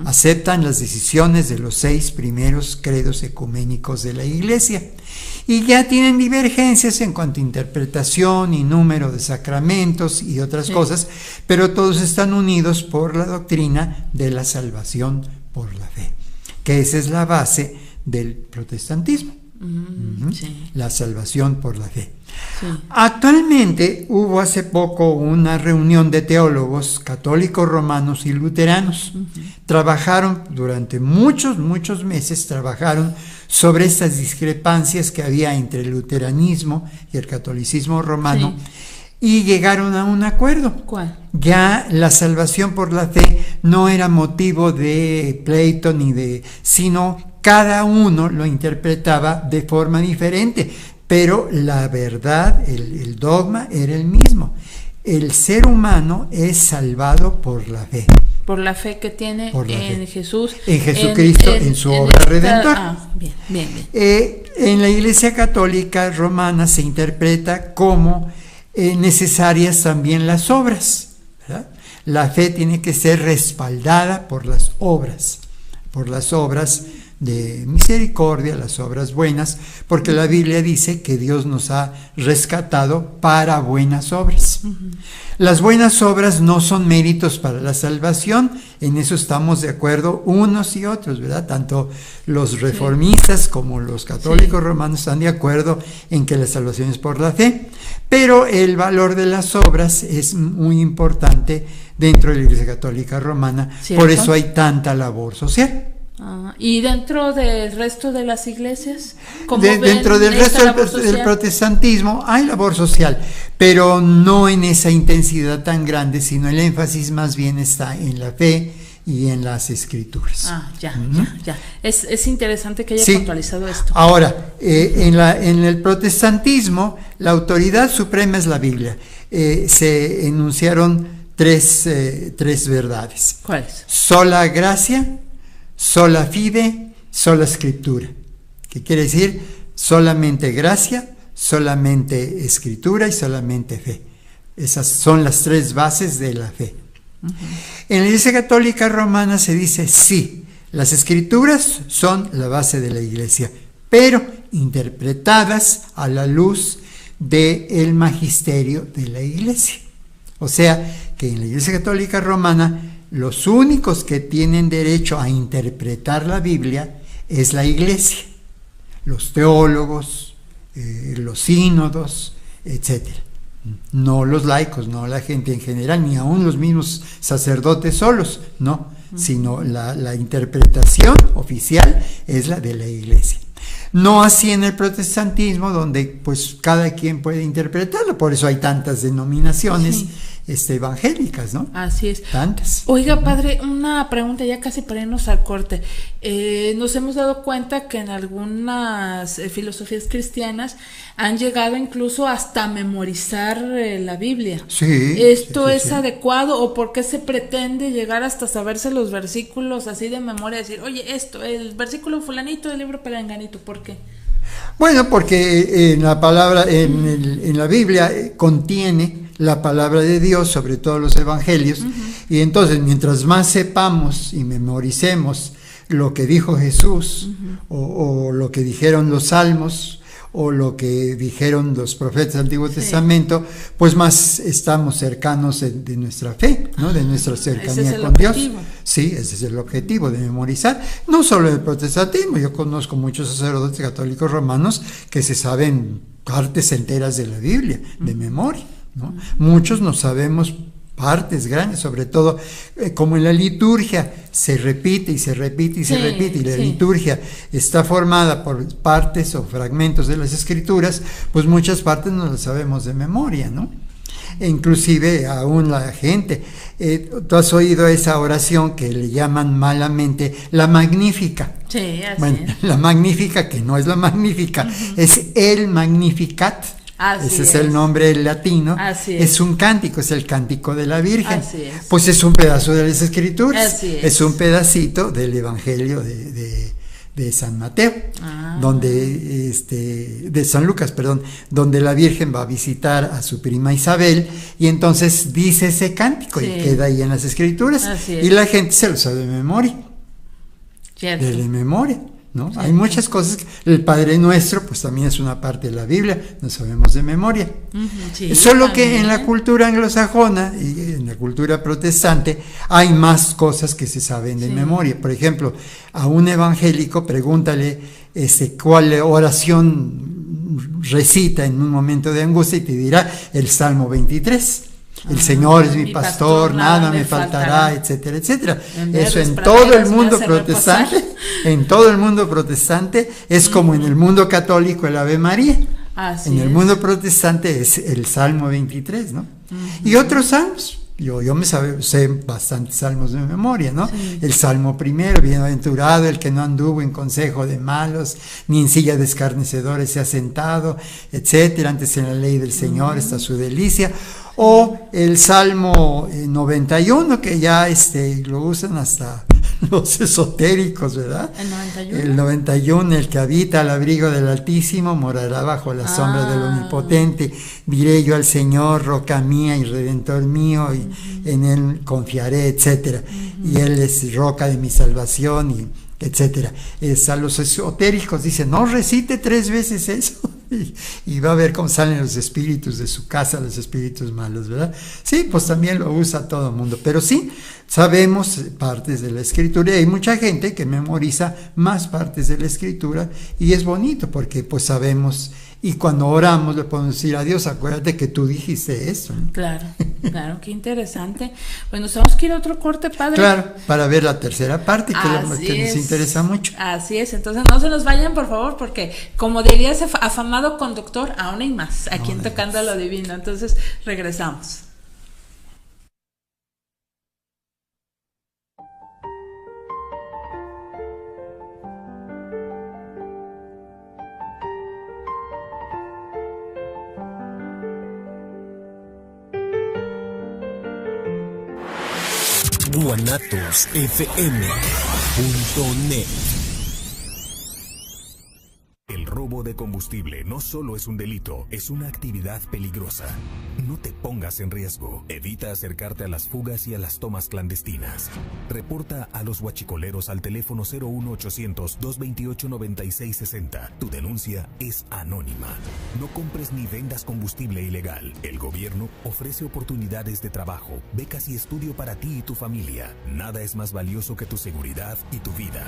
Aceptan las decisiones de los 6 primeros credos ecuménicos de la iglesia, y ya tienen divergencias en cuanto a interpretación y número de sacramentos y otras cosas, pero todos están unidos por la doctrina de la salvación por la fe, que esa es la base del protestantismo. La salvación por la fe. Actualmente hubo hace poco una reunión de teólogos católicos romanos y luteranos. Trabajaron durante muchos meses, trabajaron sobre estas discrepancias que había entre el luteranismo y el catolicismo romano, y llegaron a un acuerdo. ¿Cuál? Ya la salvación por la fe no era motivo de pleito sino cada uno lo interpretaba de forma diferente, pero la verdad, el dogma era el mismo. El ser humano es salvado por la fe. Por la fe que tiene en Jesús. En Jesucristo, en su obra redentora. Bien. En la Iglesia Católica Romana se interpreta como necesarias también las obras, ¿verdad? La fe tiene que ser respaldada por las obras de misericordia, las obras buenas, porque la Biblia dice que Dios nos ha rescatado para buenas obras. Las buenas obras no son méritos para la salvación, en eso estamos de acuerdo unos y otros, ¿verdad? Tanto los reformistas como los católicos romanos están de acuerdo en que la salvación es por la fe, pero el valor de las obras es muy importante dentro de la Iglesia Católica Romana, por eso hay tanta labor social. ¿Y dentro del resto de las iglesias? Dentro del resto del protestantismo hay labor social, pero no en esa intensidad tan grande, sino el énfasis más bien está en la fe y en las escrituras. Ya. Es interesante que haya puntualizado esto. Ahora, en el protestantismo, la autoridad suprema es la Biblia. Se enunciaron tres verdades. ¿Cuáles? Sola gracia, sola fide, sola escritura. ¿Qué quiere decir? Solamente gracia, solamente escritura y solamente fe. Esas son las 3 bases de la fe. En la Iglesia Católica Romana se dice sí, las escrituras son la base de la Iglesia, pero interpretadas a la luz del magisterio de la Iglesia. O sea, que en la Iglesia Católica Romana los únicos que tienen derecho a interpretar la Biblia es la Iglesia, los teólogos, los sínodos, etc. No los laicos, no la gente en general, ni aún los mismos sacerdotes solos, no, sino la interpretación oficial es la de la Iglesia. No así en el protestantismo, donde pues cada quien puede interpretarlo, por eso hay tantas denominaciones evangélicas, ¿no? Así es. Tantas. Oiga, padre, una pregunta ya casi para irnos al corte. Nos hemos dado cuenta que en algunas filosofías cristianas han llegado incluso hasta memorizar la Biblia. Sí. ¿Esto sí, es adecuado o por qué se pretende llegar hasta saberse los versículos así de memoria? Decir, oye, el versículo fulanito del libro perenganito, ¿por qué? Bueno, porque en la palabra, en la Biblia contiene la palabra de Dios, sobre todo los evangelios, y entonces mientras más sepamos y memoricemos lo que dijo Jesús, o lo que dijeron los salmos, o lo que dijeron los profetas del Antiguo Testamento, pues más estamos cercanos de nuestra fe, ¿no? De nuestra cercanía con Dios. Sí, ese es el objetivo, de memorizar. No solo el protestantismo, yo conozco muchos sacerdotes católicos romanos que se saben partes enteras de la Biblia, de memoria, ¿no? Muchos no sabemos partes grandes, sobre todo como en la liturgia se repite y se repite y se repite, y la liturgia está formada por partes o fragmentos de las escrituras, pues muchas partes no las sabemos de memoria, ¿no? E inclusive aún la gente, tú has oído esa oración que le llaman malamente la Magnífica. Sí, así bueno, es. La Magnífica, que no es la Magnífica, es el Magnificat. Ese es el nombre latino. Es un cántico, es el cántico de la Virgen. Pues es un pedazo de las Escrituras. Es un pedacito del Evangelio de San Mateo, donde de San Lucas, perdón, donde la Virgen va a visitar a su prima Isabel y entonces dice ese cántico y queda ahí en las Escrituras y la gente se lo sabe de memoria. De memoria. ¿No? Hay muchas cosas. El Padre Nuestro, pues también es una parte de la Biblia, no sabemos de memoria. Solo que en la cultura anglosajona y en la cultura protestante hay más cosas que se saben de memoria. Por ejemplo, a un evangélico pregúntale cuál oración recita en un momento de angustia y te dirá el Salmo 23. El Señor es mi pastor, nada me faltará, etcétera, etcétera. Eso en todo el mundo protestante, es como en el mundo católico el Ave María. En el mundo protestante es el Salmo 23, ¿no? Y otros salmos. Yo me sé bastantes salmos de memoria, ¿no? El Salmo primero, bienaventurado el que no anduvo en consejo de malos, ni en silla de escarnecedores se ha sentado, etcétera. Antes en la ley del Señor está su delicia. O el Salmo 91, que ya lo usan hasta los esotéricos, ¿verdad? El 91, el que habita al abrigo del Altísimo morará bajo la sombra del Omnipotente. Diré yo al Señor, roca mía y redentor mío, y en él confiaré, etcétera. Y él es roca de mi salvación, y etcétera. A los esotéricos dicen, no recite 3 veces eso. Y va a ver cómo salen los espíritus de su casa, los espíritus malos, ¿verdad? Sí, pues también lo usa todo el mundo, pero sí, sabemos partes de la Escritura y hay mucha gente que memoriza más partes de la Escritura y es bonito porque pues sabemos, y cuando oramos le podemos decir a Dios, acuérdate que tú dijiste esto, ¿no? Claro, qué interesante. Bueno, tenemos que ir a otro corte, padre. Claro, para ver la tercera parte, que nos interesa mucho. Así es, entonces no se nos vayan, por favor, porque como diría ese afamado conductor, aún hay más aquí en Tocando lo Divino. Entonces regresamos. guanatosfm.net. El robo de combustible no solo es un delito, es una actividad peligrosa. No te pongas en riesgo. Evita acercarte a las fugas y a las tomas clandestinas. Reporta a los huachicoleros al teléfono 01800-228-9660. Tu denuncia es anónima. No compres ni vendas combustible ilegal. El gobierno ofrece oportunidades de trabajo, becas y estudio para ti y tu familia. Nada es más valioso que tu seguridad y tu vida.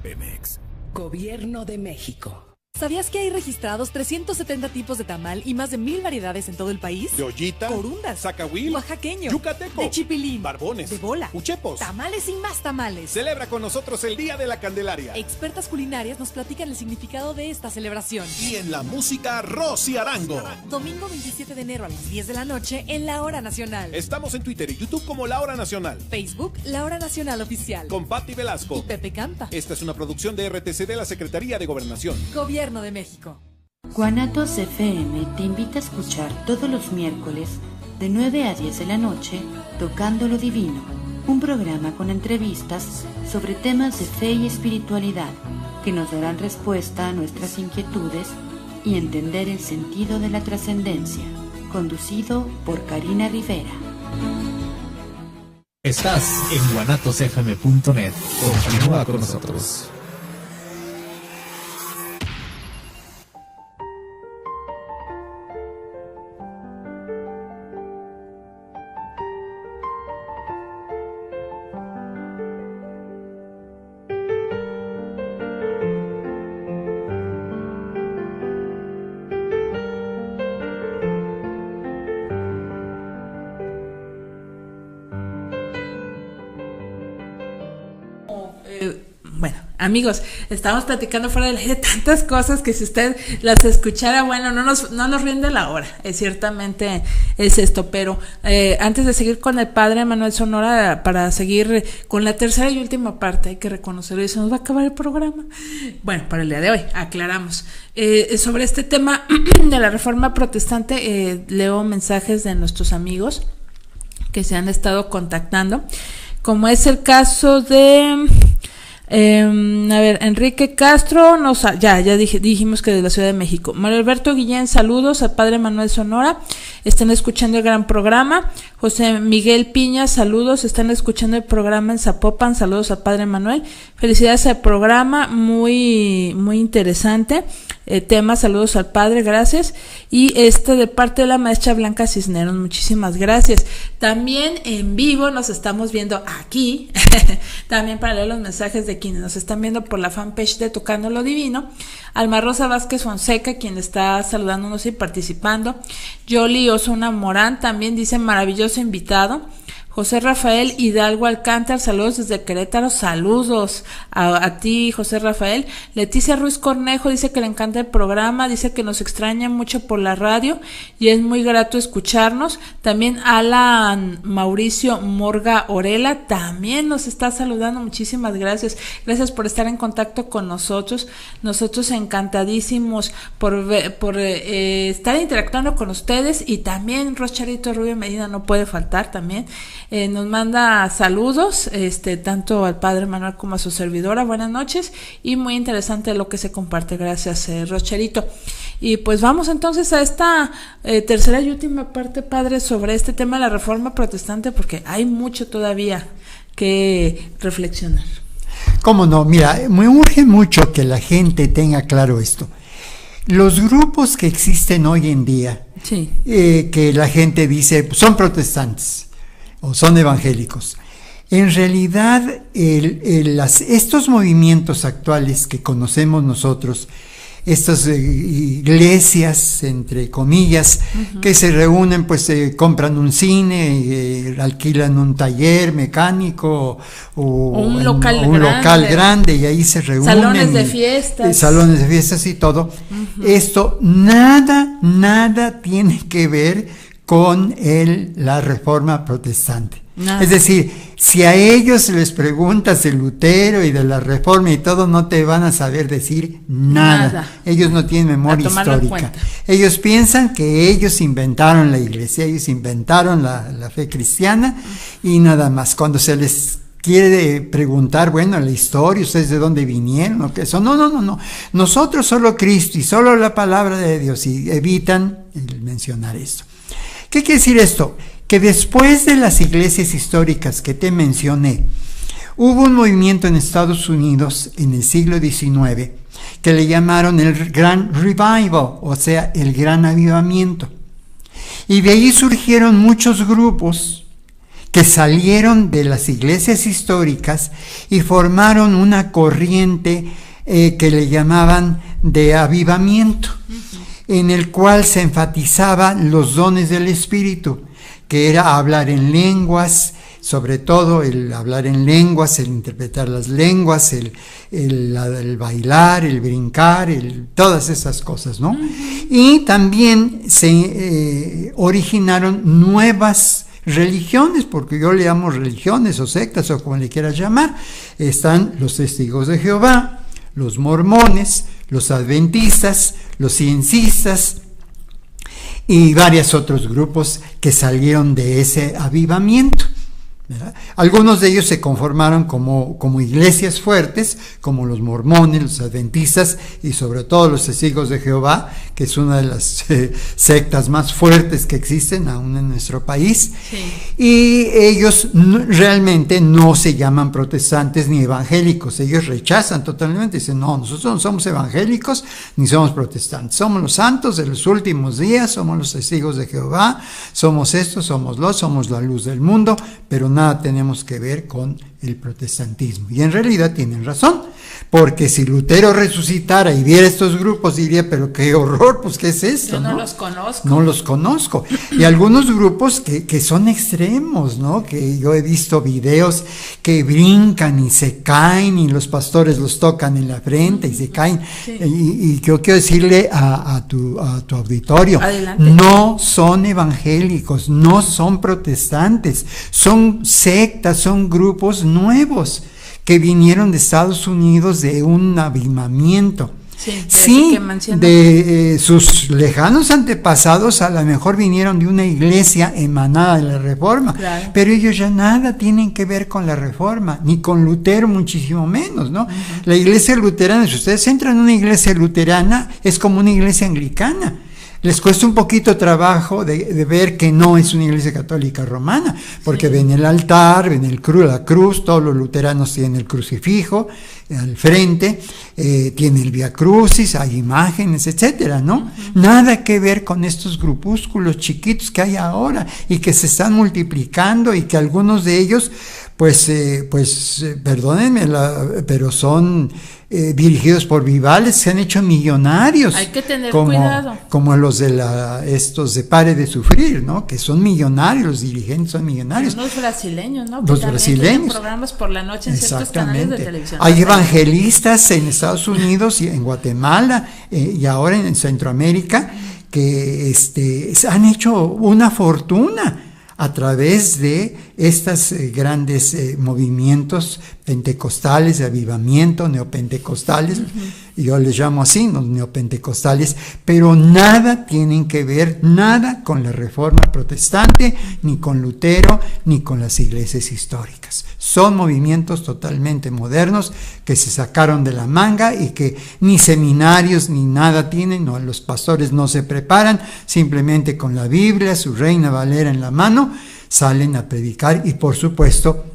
Pemex. Gobierno de México. ¿Sabías que hay registrados 370 tipos de tamal y más de 1000 variedades en todo el país? De ollita, corundas, zacahuil, oaxaqueño, yucateco, de chipilín, barbones, de bola, uchepos, tamales y más tamales. Celebra con nosotros el Día de la Candelaria. Expertas culinarias nos platican el significado de esta celebración. Y en la música, Rosy Arango. Domingo 27 de enero a las 10 de la noche en La Hora Nacional. Estamos en Twitter y YouTube como La Hora Nacional. Facebook, La Hora Nacional Oficial. Con Patti Velasco y Pepe Campa. Esta es una producción de RTC de la Secretaría de Gobernación. Gobierno de México. Guanatos FM te invita a escuchar todos los miércoles de 9 a 10 de la noche Tocando lo Divino, un programa con entrevistas sobre temas de fe y espiritualidad que nos darán respuesta a nuestras inquietudes y entender el sentido de la trascendencia, conducido por Karina Rivera. Estás en guanatosfm.net. Continúa con nosotros. Bueno, amigos, estamos platicando fuera del aire tantas cosas que si usted las escuchara, bueno, no nos rinde la hora, ciertamente es esto, pero antes de seguir con el padre Manuel Sonora, para seguir con la tercera y última parte, hay que reconocerlo, y se nos va a acabar el programa. Bueno, para el día de hoy, aclaramos. Sobre este tema de la reforma protestante, leo mensajes de nuestros amigos que se han estado contactando, como es el caso de... a ver, Enrique Castro, dijimos que de la Ciudad de México. Mario Alberto Guillén, saludos al padre Manuel Sonora, están escuchando el gran programa. José Miguel Piña, saludos, están escuchando el programa en Zapopan, saludos al padre Manuel, felicidades al programa, muy interesante tema, saludos al padre, gracias. Y de parte de la maestra Blanca Cisneros, muchísimas gracias. También en vivo nos estamos viendo aquí, también para leer los mensajes de quienes nos están viendo por la fanpage de Tocando lo Divino. Alma Rosa Vázquez Fonseca, quien está saludándonos y participando. Yoli Osuna Morán también dice maravilloso invitado. José Rafael Hidalgo Alcántar, saludos desde Querétaro, saludos a ti, José Rafael. Leticia Ruiz Cornejo dice que le encanta el programa, dice que nos extraña mucho por la radio y es muy grato escucharnos. También Alan Mauricio Morga Orela también nos está saludando, muchísimas gracias. Gracias por estar en contacto con nosotros encantadísimos por estar interactuando con ustedes. Y también Rocharito Rubio Medina no puede faltar también. Nos manda saludos, tanto al padre Manuel como a su servidora, buenas noches, y muy interesante lo que se comparte, gracias Rocherito. Y pues vamos entonces a esta tercera y última parte, padre, sobre este tema de la reforma protestante, porque hay mucho todavía que reflexionar. ¿Cómo no? Mira, me urge mucho que la gente tenga claro esto. Los grupos que existen hoy en día, sí, que la gente dice son protestantes o son evangélicos. En realidad, estos movimientos actuales que conocemos nosotros, estas iglesias, entre comillas, que se reúnen, pues compran un cine, alquilan un taller mecánico o un local grande y ahí se reúnen. Salones de fiestas y todo. Esto nada tiene que ver con la reforma protestante. Nada. Es decir, si a ellos les preguntas de Lutero y de la reforma y todo, no te van a saber decir nada. Ellos no tienen memoria histórica. Ellos piensan que ellos inventaron la iglesia, ellos inventaron la fe cristiana y nada más. Cuando se les quiere preguntar, bueno, la historia, ustedes de dónde vinieron o qué son, no. Nosotros solo Cristo y solo la palabra de Dios, y evitan el mencionar esto. ¿Qué quiere decir esto? Que después de las iglesias históricas que te mencioné, hubo un movimiento en Estados Unidos en el siglo XIX que le llamaron el Gran Revival, o sea, el Gran Avivamiento. Y de ahí surgieron muchos grupos que salieron de las iglesias históricas y formaron una corriente que le llamaban de avivamiento, en el cual se enfatizaban los dones del Espíritu, que era hablar en lenguas, sobre todo el hablar en lenguas, el interpretar las lenguas, el bailar, el brincar, todas esas cosas, ¿no? Y también se originaron nuevas religiones, porque yo le llamo religiones o sectas o como le quieras llamar. Están los Testigos de Jehová, los mormones, los adventistas, los ciencistas y varios otros grupos que salieron de ese avivamiento, ¿verdad? Algunos de ellos se conformaron como iglesias fuertes, como los mormones, los adventistas y sobre todo los Testigos de Jehová, que es una de las sectas más fuertes que existen aún en nuestro país. Sí. Y ellos realmente no se llaman protestantes ni evangélicos, ellos rechazan totalmente, dicen, no, nosotros no somos evangélicos ni somos protestantes, somos los santos de los últimos días, somos los Testigos de Jehová, somos esto, somos la luz del mundo, pero nada tenemos que ver con el protestantismo. Y en realidad tienen razón, porque si Lutero resucitara y viera estos grupos diría, pero qué horror, pues qué es esto. Yo no los conozco. No los conozco. Y algunos grupos que son extremos, ¿no? Que yo he visto videos que brincan y se caen y los pastores los tocan en la frente y se caen. Sí. Y yo quiero decirle a tu auditorio, adelante. No son evangélicos, no son protestantes, son sectas, son grupos nuevos que vinieron de Estados Unidos de un avivamiento. Sí, de sus lejanos antepasados a lo mejor vinieron de una iglesia emanada de la Reforma, claro. Pero ellos ya nada tienen que ver con la Reforma, ni con Lutero muchísimo menos, ¿no? La iglesia luterana, si ustedes entran en una iglesia luterana, es como una iglesia anglicana. Les cuesta un poquito trabajo de ver que no es una iglesia católica romana, porque sí. Ven el altar, ven la cruz, todos los luteranos tienen el crucifijo al frente, tiene el Vía Crucis, hay imágenes, etcétera, ¿no? Nada que ver con estos grupúsculos chiquitos que hay ahora y que se están multiplicando y que algunos de ellos, perdónenme, pero son dirigidos por vivales, se han hecho millonarios. Hay que tener cuidado. Como los de estos de Pare de Sufrir, ¿no? Que son millonarios, los dirigentes son millonarios. Los brasileños, ¿no? Los brasileños. Tienen programas por la noche en ciertos canales de televisión. Hay evangelistas en Estados Unidos y en Guatemala y ahora en Centroamérica que han hecho una fortuna a través de estos grandes movimientos pentecostales, de avivamiento, neopentecostales, yo les llamo así, los neopentecostales, pero nada tienen que ver, nada con la Reforma protestante, ni con Lutero, ni con las iglesias históricas. Son movimientos totalmente modernos que se sacaron de la manga y que ni seminarios ni nada tienen, no, los pastores no se preparan, simplemente con la Biblia, su Reina Valera en la mano, salen a predicar y por supuesto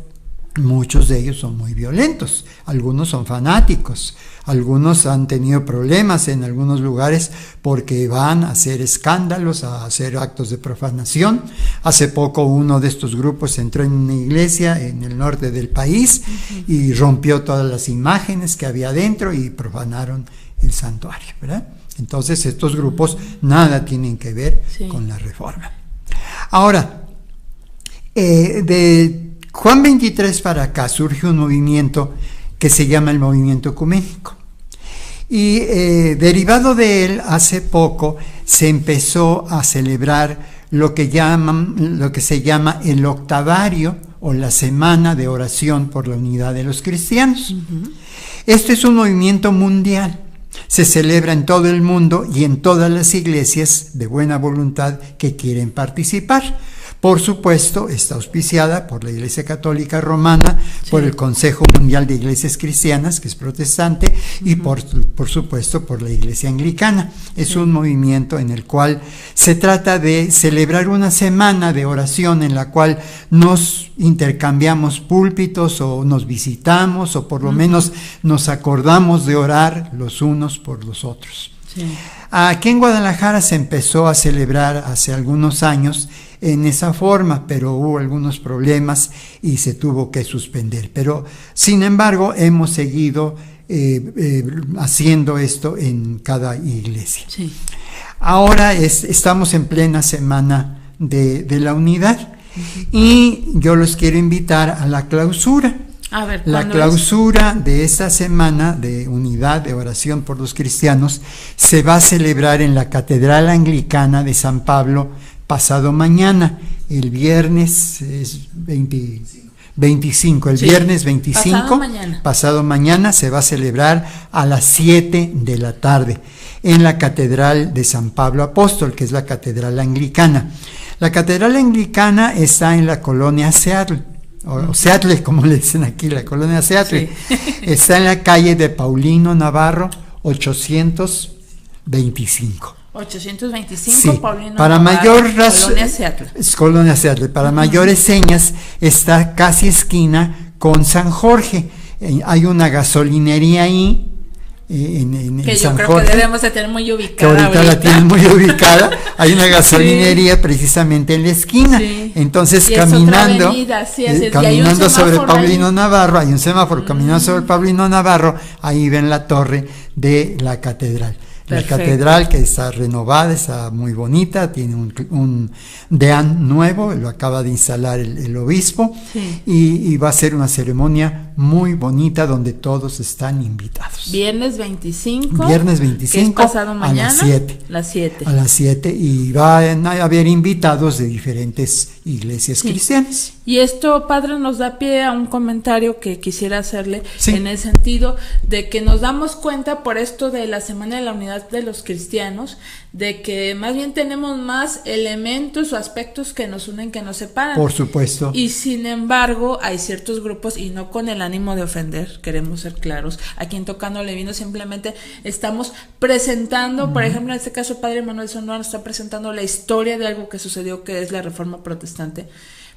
muchos de ellos son muy violentos, algunos son fanáticos, algunos han tenido problemas en algunos lugares porque van a hacer escándalos, a hacer actos de profanación. Hace poco uno de estos grupos entró en una iglesia en el norte del país y rompió todas las imágenes que había dentro y profanaron el santuario, ¿verdad? Entonces estos grupos nada tienen que ver con la Reforma. Ahora, de Juan 23 para acá surge un movimiento que se llama el movimiento ecuménico. Y derivado de él, hace poco se empezó a celebrar lo que se llama el octavario o la semana de oración por la unidad de los cristianos. Este es un movimiento mundial. Se celebra en todo el mundo y en todas las iglesias de buena voluntad que quieren participar. Por supuesto, está auspiciada por la Iglesia Católica Romana, por el Consejo Mundial de Iglesias Cristianas, que es protestante, y por supuesto por la Iglesia Anglicana. Es un movimiento en el cual se trata de celebrar una semana de oración en la cual nos intercambiamos púlpitos o nos visitamos o por lo menos nos acordamos de orar los unos por los otros. Aquí en Guadalajara se empezó a celebrar hace algunos años en esa forma, pero hubo algunos problemas y se tuvo que suspender. Pero, sin embargo, hemos seguido haciendo esto en cada iglesia. Sí. Ahora estamos en plena semana de la unidad, y yo los quiero invitar a la clausura. A ver, la clausura de esta semana de unidad, de oración por los cristianos, se va a celebrar en la Catedral Anglicana de San Pablo pasado mañana, el viernes 25, el viernes 25, pasado mañana se va a celebrar a las 7 de la tarde en la Catedral de San Pablo Apóstol, que es la Catedral Anglicana. La Catedral Anglicana está en la colonia Seattle, o Seattle, como le dicen aquí, la colonia Seattle. Sí. Está en la calle de Paulino Navarro, 825. 825, sí. Paulino para Navarro, mayor Colonia Seattle. Colonia Seattle. Para mayores señas, está casi esquina con San Jorge. Hay una gasolinería ahí. Que San yo creo Jorge, que debemos de tener muy ubicada. Que ahorita la tienen muy ubicada. Hay una gasolinería precisamente en la esquina. Sí. Entonces, caminando, caminando sobre Paulino Navarro, hay un semáforo, caminando sobre Paulino Navarro, ahí ven la torre de la catedral. Perfecto. La catedral, que está renovada, está muy bonita, tiene un deán nuevo, lo acaba de instalar el obispo, sí. y va a ser una ceremonia muy bonita donde todos están invitados. Viernes 25. Viernes 25, que es pasado mañana, a las 7. A las 7, y va a haber invitados de diferentes iglesias cristianas. Y esto, padre, nos da pie a un comentario que quisiera hacerle, en el sentido de que nos damos cuenta por esto de la Semana de la Unidad de los Cristianos, de que más bien tenemos más elementos o aspectos que nos unen que nos separan. Por supuesto. Y sin embargo, hay ciertos grupos, y no con el ánimo de ofender, queremos ser claros, aquí en Tocándole Vino simplemente estamos presentando, por ejemplo, en este caso el padre Manuel Sonora nos está presentando la historia de algo que sucedió, que es la Reforma Protestante.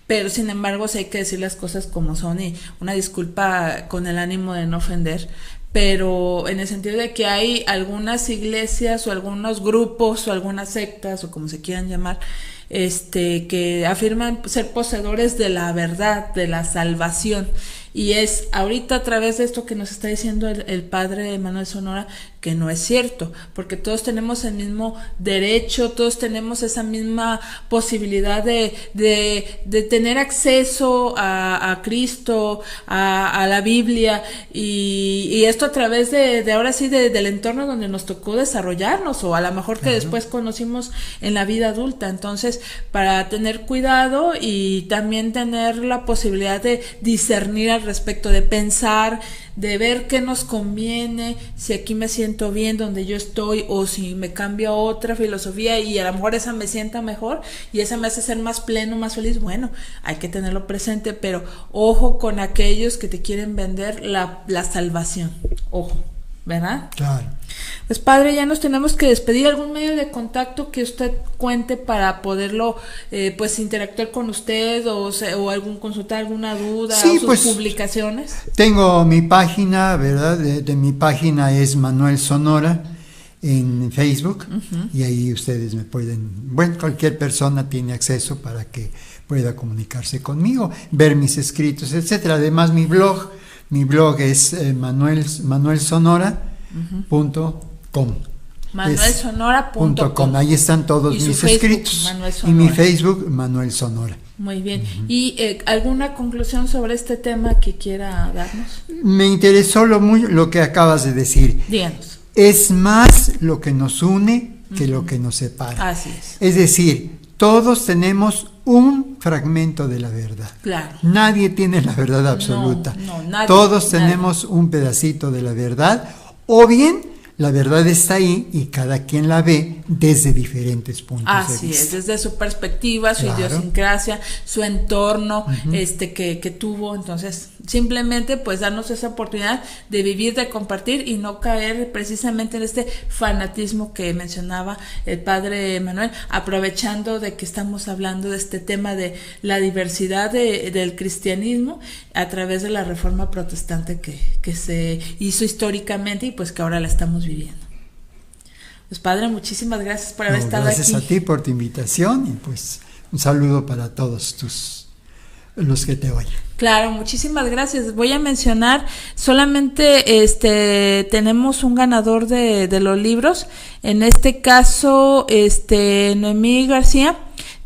Pero sin embargo, sí hay que decir las cosas como son, y una disculpa con el ánimo de no ofender, pero en el sentido de que hay algunas iglesias o algunos grupos o algunas sectas o como se quieran llamar, que afirman ser poseedores de la verdad, de la salvación, y es ahorita a través de esto que nos está diciendo el padre Manuel Sonora, que no es cierto, porque todos tenemos el mismo derecho, todos tenemos esa misma posibilidad de tener acceso a Cristo, a la Biblia, y esto a través de ahora sí del entorno donde nos tocó desarrollarnos, o a lo mejor que después conocimos en la vida adulta. Entonces, para tener cuidado y también tener la posibilidad de discernir al respecto, de pensar, de ver qué nos conviene, si aquí me siento bien donde yo estoy, o si me cambio a otra filosofía y a lo mejor esa me sienta mejor y esa me hace ser más pleno, más feliz. Bueno, hay que tenerlo presente, pero ojo con aquellos que te quieren vender la salvación, ojo, ¿verdad? Claro. Pues padre, ya nos tenemos que despedir. ¿Algún medio de contacto que usted cuente para poderlo pues interactuar con usted, o consultar alguna duda, o sus publicaciones? Tengo mi página, ¿verdad? De mi página es Manuel Sonora en Facebook, y ahí ustedes me pueden, cualquier persona tiene acceso para que pueda comunicarse conmigo, ver mis escritos, etcétera. Además, mi blog es manuelsonora.com. manuelsonora.com. Ahí están todos mis escritos. Y mi Facebook, Manuel Sonora. Muy bien. ¿Y alguna conclusión sobre este tema que quiera darnos? Me interesó lo que acabas de decir. Díganos. Es más lo que nos une que lo que nos separa. Así es. Es decir, todos tenemos un fragmento de la verdad. Claro. Nadie tiene la verdad absoluta. Nadie, todos tenemos un pedacito de la verdad, o bien la verdad está ahí y cada quien la ve desde diferentes puntos de vista. Así es, desde su perspectiva, su idiosincrasia, su entorno que tuvo. Entonces, simplemente pues darnos esa oportunidad de vivir, de compartir y no caer precisamente en este fanatismo que mencionaba el padre Manuel, aprovechando de que estamos hablando de este tema de la diversidad del cristianismo a través de la Reforma Protestante que se hizo históricamente y pues que ahora la estamos viviendo. Pues padre, muchísimas gracias por haber estado gracias aquí. Gracias a ti por tu invitación, y pues un saludo para todos tus los que te oyen. Claro, muchísimas gracias. Voy a mencionar solamente tenemos un ganador de los libros. En este caso, Noemí García,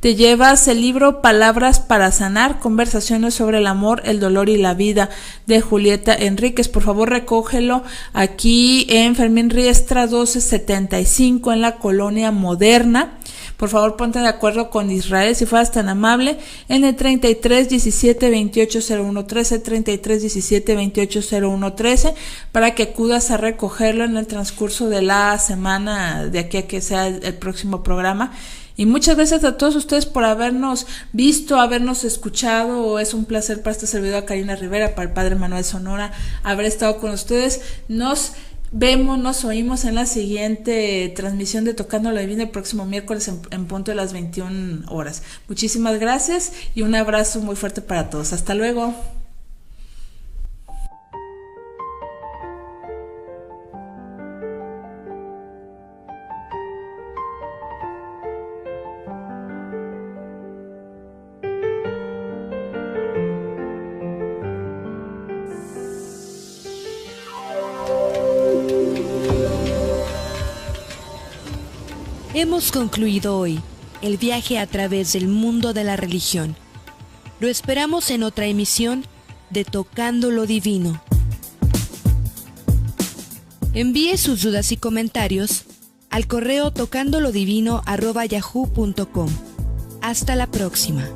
te llevas el libro Palabras para sanar, conversaciones sobre el amor, el dolor y la vida, de Julieta Enríquez. Por favor, recógelo aquí en Fermín Riestra 1275 en la Colonia Moderna. Por favor, ponte de acuerdo con Israel, si fueras tan amable, en el 33 17 28 01 13, 33 17 28 01 13, para que acudas a recogerlo en el transcurso de la semana, de aquí a que sea el próximo programa. Y muchas gracias a todos ustedes por habernos visto, habernos escuchado. Es un placer para esta servidora Karina Rivera, para el padre Manuel Sonora, haber estado con ustedes. Nos oímos en la siguiente transmisión de Tocando lo Divino el próximo miércoles en punto de las 21 horas. Muchísimas gracias y un abrazo muy fuerte para todos. Hasta luego. Hemos concluido hoy el viaje a través del mundo de la religión. Lo esperamos en otra emisión de Tocando lo Divino. Envíe sus dudas y comentarios al correo tocandolodivino@yahoo.com. Hasta la próxima.